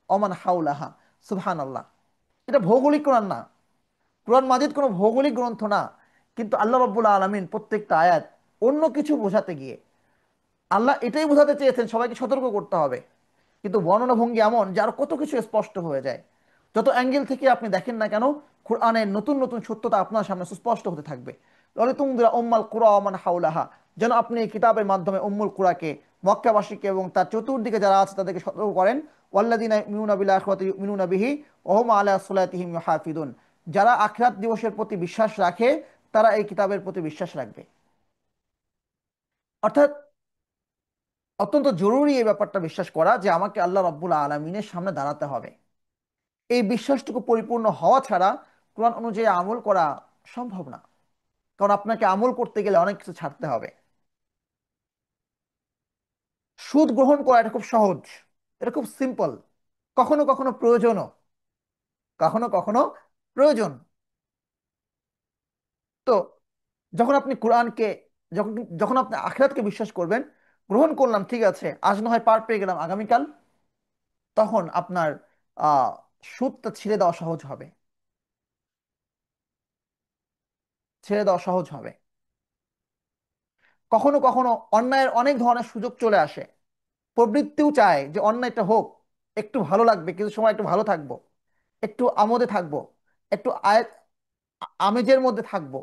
অমান হাউলাহা। সুবহান আল্লাহ। এটা ভৌগোলিক কোরআন না, কোরআন মাজিদ কোনো ভৌগোলিক গ্রন্থ না। কিন্তু আল্লাহ রাব্বুল আলামিন প্রত্যেকটা আয়াত অন্য কিছু বোঝাতে গিয়ে আল্লাহ এটাই বোঝাতে চেয়েছেন সবাইকে সতর্ক করতে হবে, কিন্তু বর্ণনা ভঙ্গি এমন যে আরো কত কিছু স্পষ্ট হয়ে যায়। যত অ্যাঙ্গেল থেকে আপনি দেখেন না কেন, কোরআনের নতুন নতুন সত্যতা আপনার সামনে সুস্পষ্ট হতে থাকবে। ললিতুমদিরা উম্মাল কুরা ওয়া মান হাওলাহা, যেন আপনি এই কিতাবের মাধ্যমে উম্মুল কুরাকে, মক্কাবাসীকে এবং তার চতুর্দিকে যারা আছে তাদেরকে সতর্ক করেন। ওয়াল্লাযিনা ইউমিনুনা বিল আখিরাতি ইউমিনুনা বিহি ওয়া হুম আলা সালাতিহিম ইউহাফিজুন, যারা আখিরাত দিবসের প্রতি বিশ্বাস রাখে তারা এই কিতাবের প্রতি বিশ্বাস রাখবে। অর্থাৎ অত্যন্ত জরুরি এই ব্যাপারটা বিশ্বাস করা যে আমাকে আল্লাহ রাব্বুল আলামিনের সামনে দাঁড়াতে হবে। এই বিশ্বাসটুকু পরিপূর্ণ হওয়া ছাড়া কোরআন অনুযায়ী আমল করা সম্ভব না। কারণ আপনাকে আমল করতে গেলে অনেক কিছু ছাড়তে হবে। সুদ গ্রহণ করা এটা খুব সহজ, এটা খুব সিম্পল। কখনো কখনো প্রয়োজনও, কখনো কখনো প্রয়োজন। তো যখন আপনি কোরআনকে, যখন যখন আপনি আখিরাতকে বিশ্বাস করবেন, গ্রহণ করলাম ঠিক আছে, আজ না হয় পার পেয়ে গেলাম আগামীকাল, তখন আপনার আহ সুদটা ছেড়ে দেওয়া সহজ হবে, ছেড়ে দেওয়া সহজ হবে। কখনো কখনো অন্যায়ের অনেক ধরনের সুযোগ চলে আসে, প্রবৃত্তিও চায় যে অন্যায়টা হোক, একটু ভালো লাগবে, কিছু সময় একটু ভালো থাকবো, একটু আমোদে থাকবো, একটু আমেজের মধ্যে থাকবো,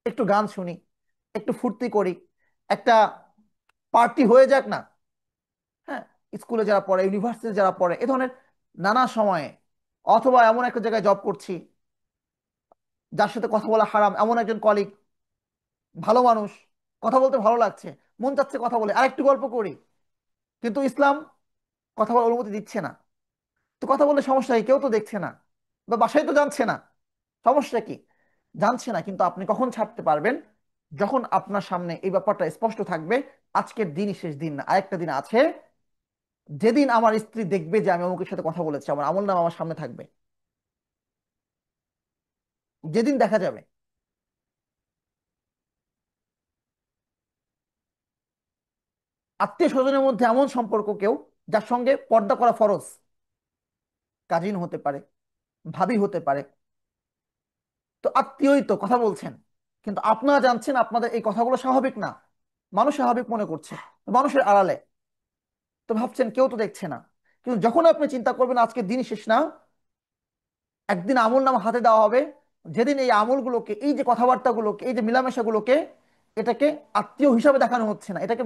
একটু গান শুনি, একটু ফুর্তি করি, একটা পার্টি হয়ে যাক না। হ্যাঁ, স্কুলে যারা পড়ে, ইউনিভার্সিটি যারা পড়ে, এ ধরনের নানা সময়ে, অথবা এমন একটা জায়গায় জব করছি যার সাথে কথা বলা হারাম, এমন একজন কলিগ, ভালো মানুষ, কথা বলতে ভালো লাগছে, মন চাচ্ছে কথা বলে আরেকটু গল্প করি, কিন্তু ইসলাম কথা বলার অনুমতি দিচ্ছে না। তো কথা বললে সমস্যা কি? কেউ তো দেখছে না, বা বাসায় তো জানছে না, সমস্যা কি? জানছে না, কিন্তু আপনি কখন ছাড়তে পারবেন? যখন আপনার সামনে এই ব্যাপারটা স্পষ্ট থাকবে, আজকের দিনই শেষ দিন না, আরেকটা দিন আছে, যেদিন আমার স্ত্রী দেখবে যে আমি অমুকের সাথে কথা বলেছি, আমার আমল নাম আমার সামনে থাকবে, যেদিন দেখা যাবে। আত্মীয় স্বজনের মধ্যে এমন সম্পর্ক কেউ যার সঙ্গে পর্দা করা ফরজ, কাজিন হতে পারে, ভাবি হতে পারে, তো আত্মীয়ই তো কথা বলছেন, কিন্তু আপনারা জানছেন আপনাদের এই কথাগুলো স্বাভাবিক না, মানুষ স্বাভাবিক মনে করছে, মানুষের আড়ালে, তো ভাবছেন কেউ তো দেখছে না। কিন্তু যখন আপনি চিন্তা করবেন আজকে দিন শেষ না, একদিন আমল নামা হাতে দেওয়া হবে, যেদিন এই আমলগুলোকে, এই যে কথাবার্তাগুলোকে, এই যে মেলামেশাগুলোকে, এটাকে আত্মীয় হিসাবে দেখানো হচ্ছে না, এটাকে,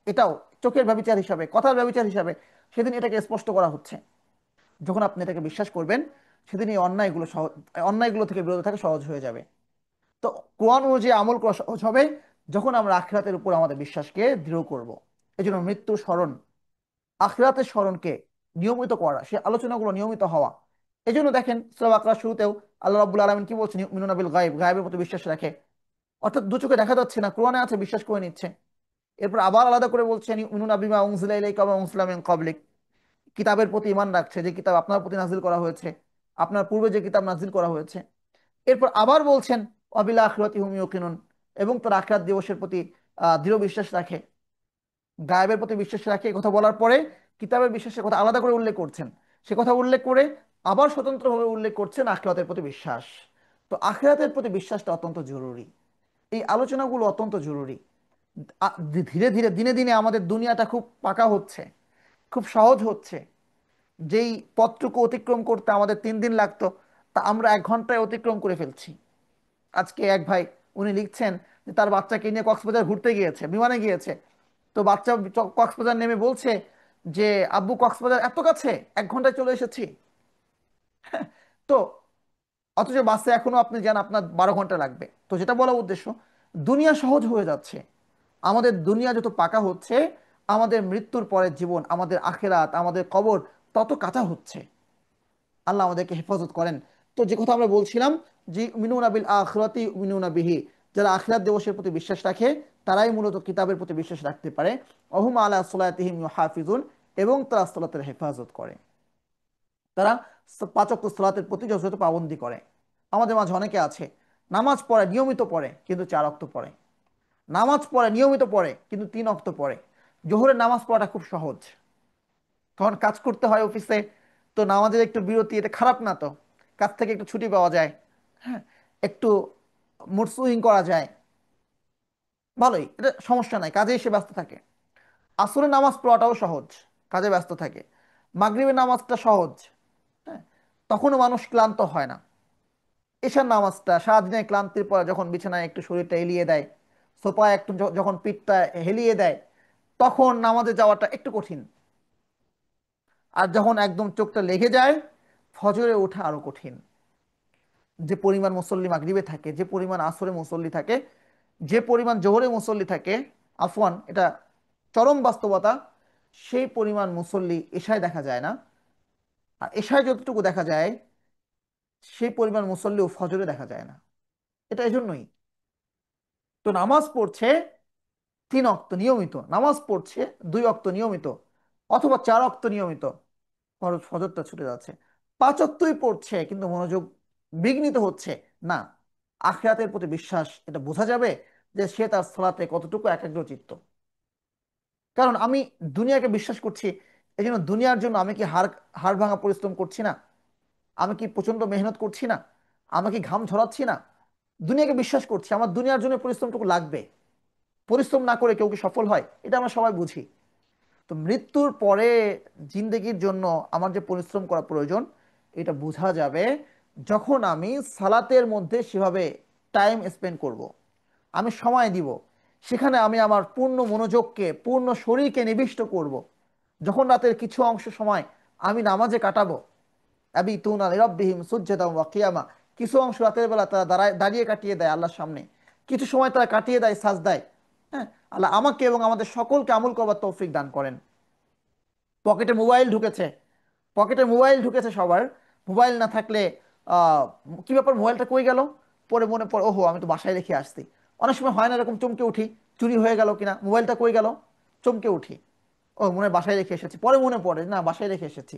এটাও চোখের ব্যভিচার হিসাবে, কথার ব্যভিচার হিসাবে সেদিন এটাকে স্পষ্ট করা হচ্ছে। যখন আপনি এটাকে বিশ্বাস করবেন, সেদিন এই অন্যায়গুলো সহজ, অন্যায়গুলো থেকে বিরত থাকা সহজ হয়ে যাবে। তো কোরআন অনুযায়ী আমল করা সহজ হবে যখন আমরা আখিরাতের উপর আমাদের বিশ্বাসকে দৃঢ় করব। এই জন্য মৃত্যু স্মরণ, আখিরাতের স্মরণকে নিয়মিত করা, সে আলোচনাগুলো নিয়মিত হওয়া। এই জন্য দেখেন সূরা বাকারার শুরুতেও আল্লাহ রাব্বুল আলামিন কি বলছেন, ইউমিনুনা বিল গায়ব, গায়েবের প্রতি বিশ্বাস রাখে, অর্থাৎ দু চোখে দেখা যাচ্ছে না, কোরআনে আছে বিশ্বাস করে নিচ্ছে। এরপর আবার আলাদা করে বলছেন ইউমিনুনা বিমা উনজিলা ইলাইকা ওয়া উনজিলা মিন ক্বাবলিক, কিতাবের প্রতি ঈমান রাখছে, যে কিতাব আপনার প্রতি নাজিল করা হয়েছে, আপনার পূর্বে যে কিতাব নাজিল করা হয়েছে। এরপর আবার বলছেন ওয়াবিল আখিরাতি হুম ইউকিনুন, এবং তার আখিরাত দিবসের প্রতি দৃঢ় বিশ্বাস রাখে, গায়েবের প্রতি বিশ্বাস রাখে। এই কথা বলার পরে কিতাবের বিশ্বাসের কথা আলাদা করে উল্লেখ করছেন, সে কথা উল্লেখ করে আবার স্বতন্ত্রভাবে উল্লেখ করছেন আখিরাতের প্রতি বিশ্বাস। তো আখিরাতের প্রতি বিশ্বাসটা অত্যন্ত জরুরি, এই আলোচনাগুলো অত্যন্ত জরুরি। ধীরে ধীরে দিনে দিনে আমাদের দুনিয়াটা খুব পাকা হচ্ছে, খুব সহজ হচ্ছে। যেই পথটুকু অতিক্রম করতে আমাদের 3 দিন লাগতো, তা আমরা 1 ঘন্টায় অতিক্রম করে ফেলছি। আজকে এক ভাই, উনি লিখছেন যে তার বাচ্চাকে নিয়ে কক্সবাজার ঘুরতে গিয়েছে, বিমানে গিয়েছে, তো বাচ্চা কক্সবাজার নেমে বলছে যে আব্বু কক্সবাজার এত কাছে, 1 ঘন্টায় চলে এসেছি। তো অথচ বাসে এখনো আপনি যান আপনার 12 ঘন্টা লাগবে। তো যেটা বলা উদ্দেশ্য, দুনিয়া সহজ হয়ে যাচ্ছে, আমাদের দুনিয়া যত পাকা হচ্ছে, আমাদের মৃত্যুর পরের জীবন, আমাদের আখেরাত, আমাদের কবর তত কাঁচা হচ্ছে। আল্লাহ আমাদেরকে হেফাজত করেন। তো যে কথা আমরা বলছিলাম, যে মিনুনা বিল আখিরাতি মিনুনা বিহি, যারা আখিরাত দিবসের প্রতি বিশ্বাস রাখে তারাই মূলত কিতাবের প্রতি বিশ্বাস রাখতে পারে। অহুম আলা সালাতিহিম ইউহাফিজুন, এবং তারা সালাতের হেফাজত করে, তারা 5 ওয়াক্ত সালাতের প্রতি যথাযথ পাবন্দি করে। আমাদের মাঝে অনেকে আছে নামাজ পড়ে, নিয়মিত পড়ে, কিন্তু 4 ওয়াক্ত পড়ে, নামাজ পড়ে নিয়মিত পড়ে কিন্তু 3 ওয়াক্ত পড়ে। জোহরের নামাজ পড়াটা খুব সহজ, তখন কাজ করতে হয় অফিসে, তো নামাজের একটু বিরতি, এটা খারাপ না তো, কাজ থেকে একটু ছুটি পাওয়া যায়, হ্যাঁ, একটু মুড সুইং করা যায়, ভালোই, এটা সমস্যা নাই, কাজে এসে ব্যস্ত থাকে। আসরের নামাজ পড়াটাও সহজ, কাজে ব্যস্ত থাকে। মাগরিবের নামাজটা সহজ, হ্যাঁ, তখনও মানুষ ক্লান্ত হয় না। এশার নামাজটা সারাদিনের ক্লান্তির পরে যখন বিছানায় একটু শরীরটা এলিয়ে দেয়, সোফায় একটু যখন পিঠটা হেলিয়ে দেয়, তখন নামাজে যাওয়াটা একটু কঠিন। আর যখন একদম চোখটা লেগে যায়, ফজরে ওঠা আরো কঠিন। যে পরিমাণ মুসল্লি মাগরিবে থাকে, যে পরিমাণ আসরে মুসল্লি থাকে, যে পরিমাণ জোহরে মুসল্লি থাকে, আফওয়ান, এটা চরম বাস্তবতা, সেই পরিমাণ মুসল্লি এশায় দেখা যায় না। আর এশায় যতটুকু দেখা যায়, সেই পরিমাণ মুসল্লিও ফজরে দেখা যায় না। এটা এজন্যই তো নামাজ পড়ছে 3 ওয়াক্ত নিয়মিত, নামাজ পড়ছে 2 ওয়াক্ত নিয়মিত, অথবা 4 ওয়াক্ত নিয়মিত, ফজরটা ছুটে যাচ্ছে। 5 ওয়াক্তই পড়ছে কিন্তু মনোযোগ বিঘ্নিত হচ্ছে না। আখিরাতের প্রতি বিশ্বাস, এটা বোঝা যাবে যে সে তার সালাতে কতটুকু একাগ্রচিত্ত। কারণ আমি দুনিয়াকে বিশ্বাস করছি, এই জন্য দুনিয়ার জন্য আমি কি হাড় হাড় ভাঙা পরিশ্রম করছি না, আমি কি প্রচন্ড মেহনত করছি না, আমি কি ঘাম ঝরাচ্ছি না, দুনিয়াকে বিশ্বাস করছি, আমার দুনিয়ার জন্য পরিশ্রমটুকু লাগবে। পরিশ্রম না করে কেউ কি সফল হয়, এটা আমরা সবাই বুঝি। তো মৃত্যুর পরে জিন্দেগির জন্য আমার যে পরিশ্রম করা প্রয়োজন, এটা বোঝা যাবে যখন আমি সালাতের মধ্যে সেভাবে টাইম স্পেন্ড করব, আমি সময় দিব, সেখানে আমি আমার পূর্ণ মনোযোগকে, পূর্ণ শরীরকে নিবিষ্ট করব। যখন রাতের কিছু অংশ সময় আমি নামাজে কাটাবো, আবিতুনা লিরাব্বিহিম সুজদান ওয়া কিয়ামা, কিছু অংশ রাতের বেলা তারা দাঁড়িয়ে কাটিয়ে দেয় আল্লাহর সামনে, কিছু সময় তারা কাটিয়ে দেয় সাজদায়। হ্যাঁ, আল্লাহ আমাকে এবং আমাদের সকলকে আমল করবার তৌফিক দান করেন। পকেটে মোবাইল ঢুকেছে, পকেটে মোবাইল ঢুকেছে সবার, মোবাইল না থাকলে আহ, কি ব্যাপার, মোবাইলটা কই গেল, পরে মনে পড়ে ওহো আমি তো বাসায় রেখে আসছি। অনেক সময় হয় না এরকম, চমকে উঠি, চুরি হয়ে গেল কিনা, মোবাইলটা কই গেল, চমকে উঠি, ও মনে হয় বাসায় রেখে এসেছি, পরে মনে পড়ে না বাসায় রেখে এসেছি।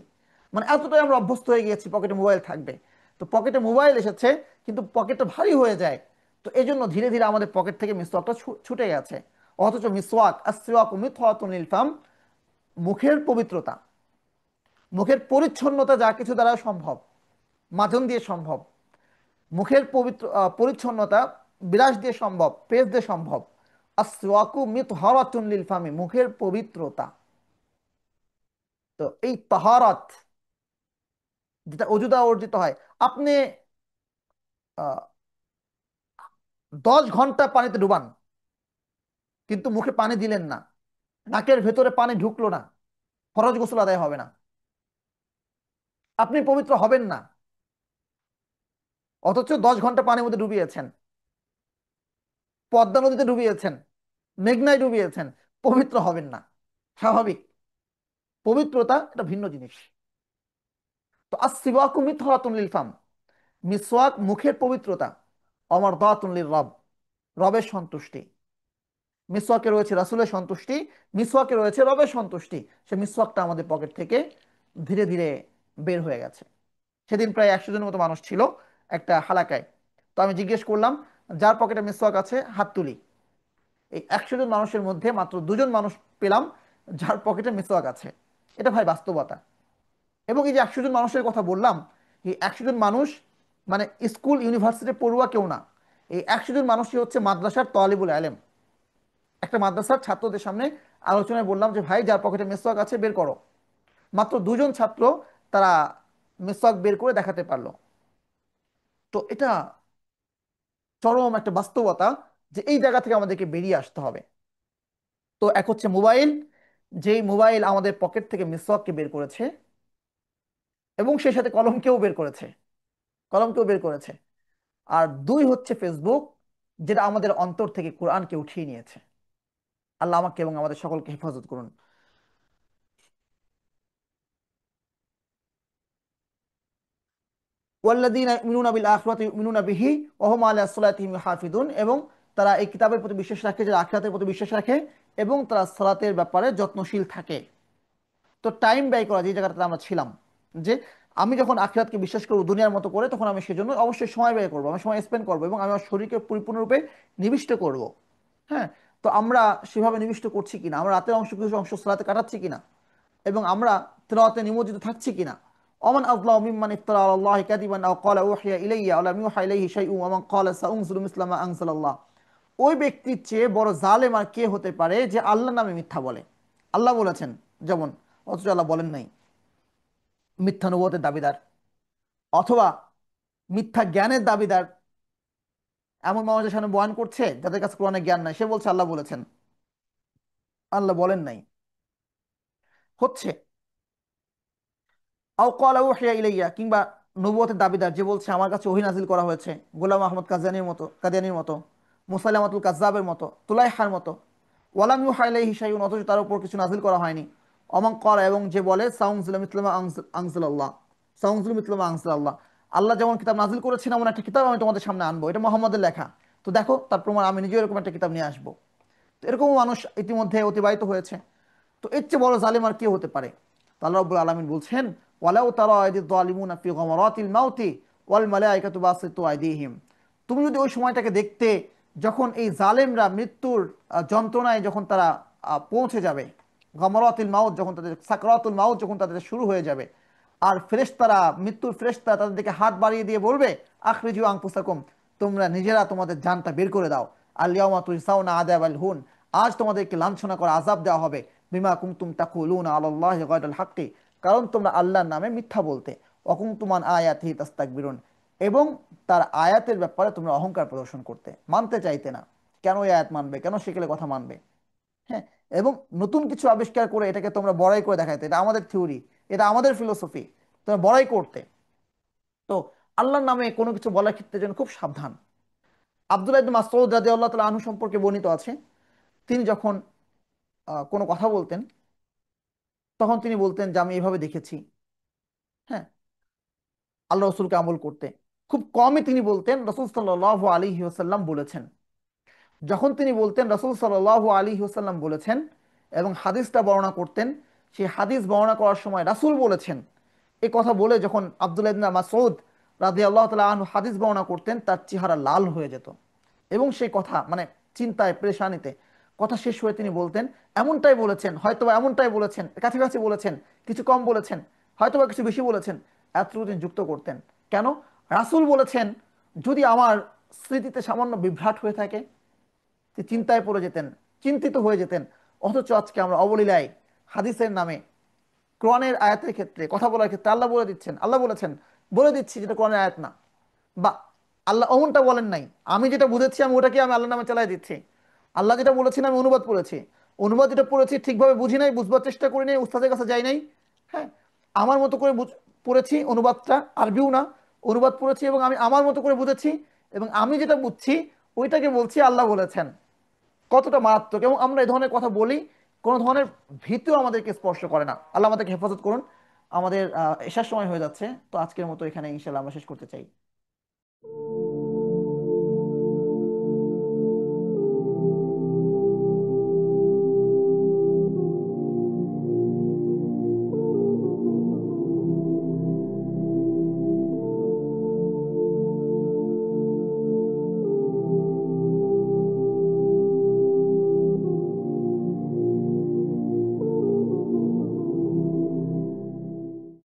মানে এতটাই আমরা অভ্যস্ত হয়ে গিয়েছি পকেটে মোবাইল থাকবে। তো পকেটে মোবাইল এসেছে, কিন্তু পকেটটা ভারী হয়ে যায়। তো এই জন্য ধীরে ধীরে আমাদের পকেট থেকে মিসওয়াকটা ছুটে গেছে। অথচ মিসওয়াক আসওয়াক মিতওয়াতুন লিল ফাম, মুখের পবিত্রতা, মুখের পরিচ্ছন্নতা যা কিছু দ্বারা সম্ভব, মাজন দিয়ে সম্ভব, মুখের পরিচ্ছন্নতা বিরাস দিয়ে সম্ভব, পেস্ট দিয়ে সম্ভব। আসওয়াকু মিতহারাতুন লিল ফামি, মুখের পবিত্রতা। তো এই তাহারাত যেটা অজু দ্বারা অর্জিত হয়, আপনি আহ, 10 ঘন্টা পানিতে ডুবান কিন্তু মুখে পানি দিলেন না, নাকের ভেতরে পানি ঢুকলো না, ফরজ গোসল আদায় হবে না, আপনি পবিত্র হবেন না। অথচ 10 ঘন্টা পানির মধ্যে ডুবিয়েছেন, পদ্মা নদীতে ডুবিয়েছেন, মেঘনায় ডুবিয়েছেন, পবিত্র হবেন না। স্বাভাবিক। পবিত্রতা এটা ভিন্ন জিনিস। তো আসসিওয়াকু মিতহারাতুন লিল ফাম, মিসওয়াক মুখের পবিত্রতা, অমরদাতুন লির রব, রবের সন্তুষ্টি। মিসওয়াকে রয়েছে রাসূলের সন্তুষ্টি, মিসওয়াকে রয়েছে রবের সন্তুষ্টি। সে মিসওয়াকটা আমাদের পকেট থেকে ধীরে ধীরে বের হয়ে গেছে। সেদিন প্রায় 100 জনের মতো মানুষ ছিল একটা হালাকায়। তো আমি জিজ্ঞেস করলাম, যার পকেটে মিসওয়াক আছে হাত তুলি। এই 100 জন মানুষের মধ্যে মাত্র 2 জন মানুষ পেলাম যার পকেটে মিসওয়াক আছে। এটা ভাই বাস্তবতা। এবং এই যে 100 জন মানুষের কথা বললাম, এই 100 জন মানুষ মানে স্কুল ইউনিভার্সিটি পড়ুয়া কেউ না। এই 100 জন মানুষই হচ্ছে মাদ্রাসার তালিবুল আলেম। একটা মাদ্রাসার ছাত্রদের সামনে আলোচনায় বললাম যে ভাই, যার পকেটে মিসওয়াক আছে বের করো। মাত্র 2 জন ছাত্র তারা মিসওয়াক বের করে দেখাতে পারলো। তো এটা চরম একটা বাস্তবতা যে এই জায়গা থেকে আমাদেরকে বেরিয়ে আসতে হবে। তো এক হচ্ছে মোবাইল, যেই মোবাইল আমাদের পকেট থেকে মিসওয়াককে বের করেছে, এবং সেই সাথে কলমকেও বের করেছে, কলমকেও বের করেছে। আর দুই হচ্ছে ফেসবুক, যেটা আমাদের অন্তর থেকে কোরআনকে উঠিয়ে নিয়েছে। আল্লাহ আমাকে এবং আমাদের সকলকে হেফাজত করুন। ওয়াল্লাযীনা ইউমিনুনা বিল আখিরাতি ইউমিনুনা বিহি ওয়া হুম আলা সালাতিহিম ইউহাফিজুন, এবং তারা এই কিতাবের প্রতি বিশ্বাস রাখে, যারা আখিরাতের প্রতি বিশ্বাস রাখে এবং তারা সালাতের ব্যাপারে যত্নশীল থাকে। তো টাইম ব্যয় করা, যে জায়গাটাতে আমরা ছিলাম, যে আমি যখন আখিরাতকে বিশ্বাস করবো দুনিয়ার মতো করে, তখন আমি সেজন্য অবশ্যই সময় ব্যয় করবো, আমি সময় স্পেন্ড করবো এবং আমি আমার শরীরকে পরিপূর্ণরূপে নিবিষ্ট করব। হ্যাঁ। তো আমরা সেভাবে নিবিষ্ট করছি কিনা, আমরা রাতের অংশ কিছু অংশ সালাতে কাটাচ্ছি কিনা, এবং আমরা তেলাওয়াতে নিমজ্জিত থাকছি কিনা। ওমান আযলামু মিম্মান ইফতারা আলাল্লাহি কাযিবান আও ক্বালা উহিয়া ইলাইয়া ওয়া লাম ইউহা ইলাইহি শাইউন ওয়া মান ক্বালা সাউনজিলু মিসলা মা আনজালাল্লাহ। ওই ব্যক্তির চেয়ে বড় জালেম আর কে হতে পারে যে আল্লাহর নামে মিথ্যা বলে। আল্লাহ বলেছেন যেমন, অথচ আল্লাহ বলেন নাই। মিথ্যা নবুয়তের দাবিদার, অথবা মিথ্যা জ্ঞানের দাবিদার, এমন মানুষের সামনে বয়ান করছে যাদের কাছে কোরআনের জ্ঞান নাই, সে বলছে আল্লাহ বলেছেন। আল্লাহ বলেন নাই হচ্ছে। আও ক্বালা উহিয়া ইলাইয়া, কিংবা নবুয়তের দাবিদার যে বলছে আমার কাছে ওহী নাজিল করা হয়েছে, গোলাম আহমদ কাদিয়ানির মতো, মুসাইলামাতুল কাজ্জাবের মতো, তুলাইহার মতো। ওয়ালাম ইউহা ইলাইহি শাইউন, অথচ তার উপর কিছু নাজিল করা হয়নি। অমান ক্বালা, এবং যে বলে সাউনজিলা মিসলা মা আনজালাল্লাহ, সাউনজিলা মিসলা মা আনজালাল্লাহ, আল্লাহ যেমন কিতাব নাজিল করেছেন এমন একটা কিতাব আমি তোমাদের সামনে আনবো, এটা মুহাম্মাদের লেখা। তো দেখো তার প্রমাণ, আমি নিজেও এরকম একটা কিতাব নিয়ে আসবো। তো এরকমও মানুষ ইতিমধ্যে অতিবাহিত হয়েছে। তো এর চেয়ে বড় জালিম আর কে হতে পারে? তো আল্লাহ রাব্বুল আলামিন বলছেন, ওয়ালাউ তারা ইযিয যালিমুনা ফি গামারাতিল মাউতি ওয়াল মালাইকাতু বাসিতু আইদিহিম। তুমি যদি ওই সময়টাকে দেখতে, যখন এই জালেমরা মৃত্যুর যন্ত্রণায় যখন তারা পৌঁছে যাবে, গামারাতিল মাউত, যখন তাদের সাকরাতুল মাউত যখন তাদের শুরু হয়ে যাবে, আর ফেরেশতারা, মৃত্যুর ফেরেশতারা তাদের দিকে হাত বাড়িয়ে দিয়ে বলবে, আখরিজু আনফুসাকুম, তোমরা নিজেরা তোমাদের জানটা বের করে দাও। আল ইয়াউমা তুজজাউনা আযাবাল হুন, আজ তোমাদেরকে লাঞ্ছনা করা, আযাব দেওয়া হবে। বিমা কুনতুম তাকুলুনা আলাল্লাহি গায়রাল হাক্কি, কারণ তোমরা আল্লাহর নামে মিথ্যা বলতে। অকুনতুম আন আয়াতিহি তাস্তাকবিরুন, এবং তার আয়াতের ব্যাপারে তোমরা অহংকার প্রদর্শন করতে, মানতে চাইতে না। কেন এই আয়াত মানবে, কেন সেকেলে কথা মানবে? হ্যাঁ। এবং নতুন কিছু আবিষ্কার করে এটাকে তোমরা বড়াই করে দেখাইতে, এটা আমাদের থিওরি, এটা আমাদের ফিলোসফি, তোমরা বড়াই করতে। তো আল্লাহর নামে কোনো কিছু বলার ক্ষেত্রে যেন খুব সাবধান। আব্দুল্লাহ ইবনে মাসউদ রাদিয়াল্লাহু তাআলা আনহু সম্পর্কে বর্ণিত আছে, তিনি যখন কোনো কথা বলতেন, তখন তিনি বলতেন যে আমি এইভাবে দেখেছি। হ্যাঁ। আল্লাহ রসুলকে আমল করতে খুব কমই তিনি বলতেন রসুল সাল্লাল্লাহু আলাইহি ওয়াসাল্লাম বলেছেন। যখন তিনি বলতেন রসুল সাল্লাল্লাহু আলাইহি ওয়াসাল্লাম বলেছেন এবং হাদিসটা বর্ণনা করতেন, সেই হাদিস বর্ণনা করার সময় রাসূল বলেছেন এই কথা বলে যখন আব্দুল্লাহ ইবনে মাসউদ রাদিয়াল্লাহু তাআলা আনহু হাদিস বর্ণনা করতেন, তার চেহারা লাল হয়ে যেত এবং সেই কথা মানে চিন্তায় পেরেশানিতে কথা শেষ হয়ে তিনি বলতেন, এমনটাই বলেছেন, হয়তোবা এমনটাই বলেছেন, কাছাকাছি বলেছেন, কিছু কম বলেছেন, হয়তোবা কিছু বেশি বলেছেন, এতটুকু তিনি যুক্ত করতেন। কেন? রাসূল বলেছেন, যদি আমার স্মৃতিতে সামান্য বিভ্রাট হয়ে থাকে, যে চিন্তায় পড়ে যেতেন, চিন্তিত হয়ে যেতেন। অথচ আজকে আমরা অবলীলায় হাদিসের নামে, কোরআনের আয়াতের ক্ষেত্রে, কথা বলার ক্ষেত্রে আল্লাহ বলে দিচ্ছেন, আল্লাহ বলেছেন, বলে দিচ্ছি যেটা কোরআনের আয়াত না, বা আল্লাহ অমনটা বলেন নাই, আমি যেটা বুঝেছি আমি ওটাকে আমি আল্লাহ নামে চালাই দিচ্ছি। আল্লাহ যেটা বলেছেন আমি অনুবাদ পড়েছি, অনুবাদ যেটা পড়েছি ঠিকভাবে বুঝি নাই, বুঝবার চেষ্টা করি নাই, উস্তাদের কাছে যাই নাই। হ্যাঁ, আমার মতো করে পড়েছি, অনুবাদটা আরবিও না, অনুবাদ পড়েছি এবং আমি আমার মতো করে বুঝেছি, এবং আমি যেটা বুঝছি ওইটাকে বলছি আল্লাহ বলেছেন। কতটা মারাত্মক! এবং আমরা এই ধরনের কথা বলি, কোনো ধরনের ভীতিও আমাদেরকে স্পর্শ করে না। আল্লাহ আমাদেরকে হেফাজত করুন। আমাদের এশার সময় হয়ে যাচ্ছে, তো আজকের মতো এখানে ইনশাল্লাহ আমরা শেষ করতে চাই।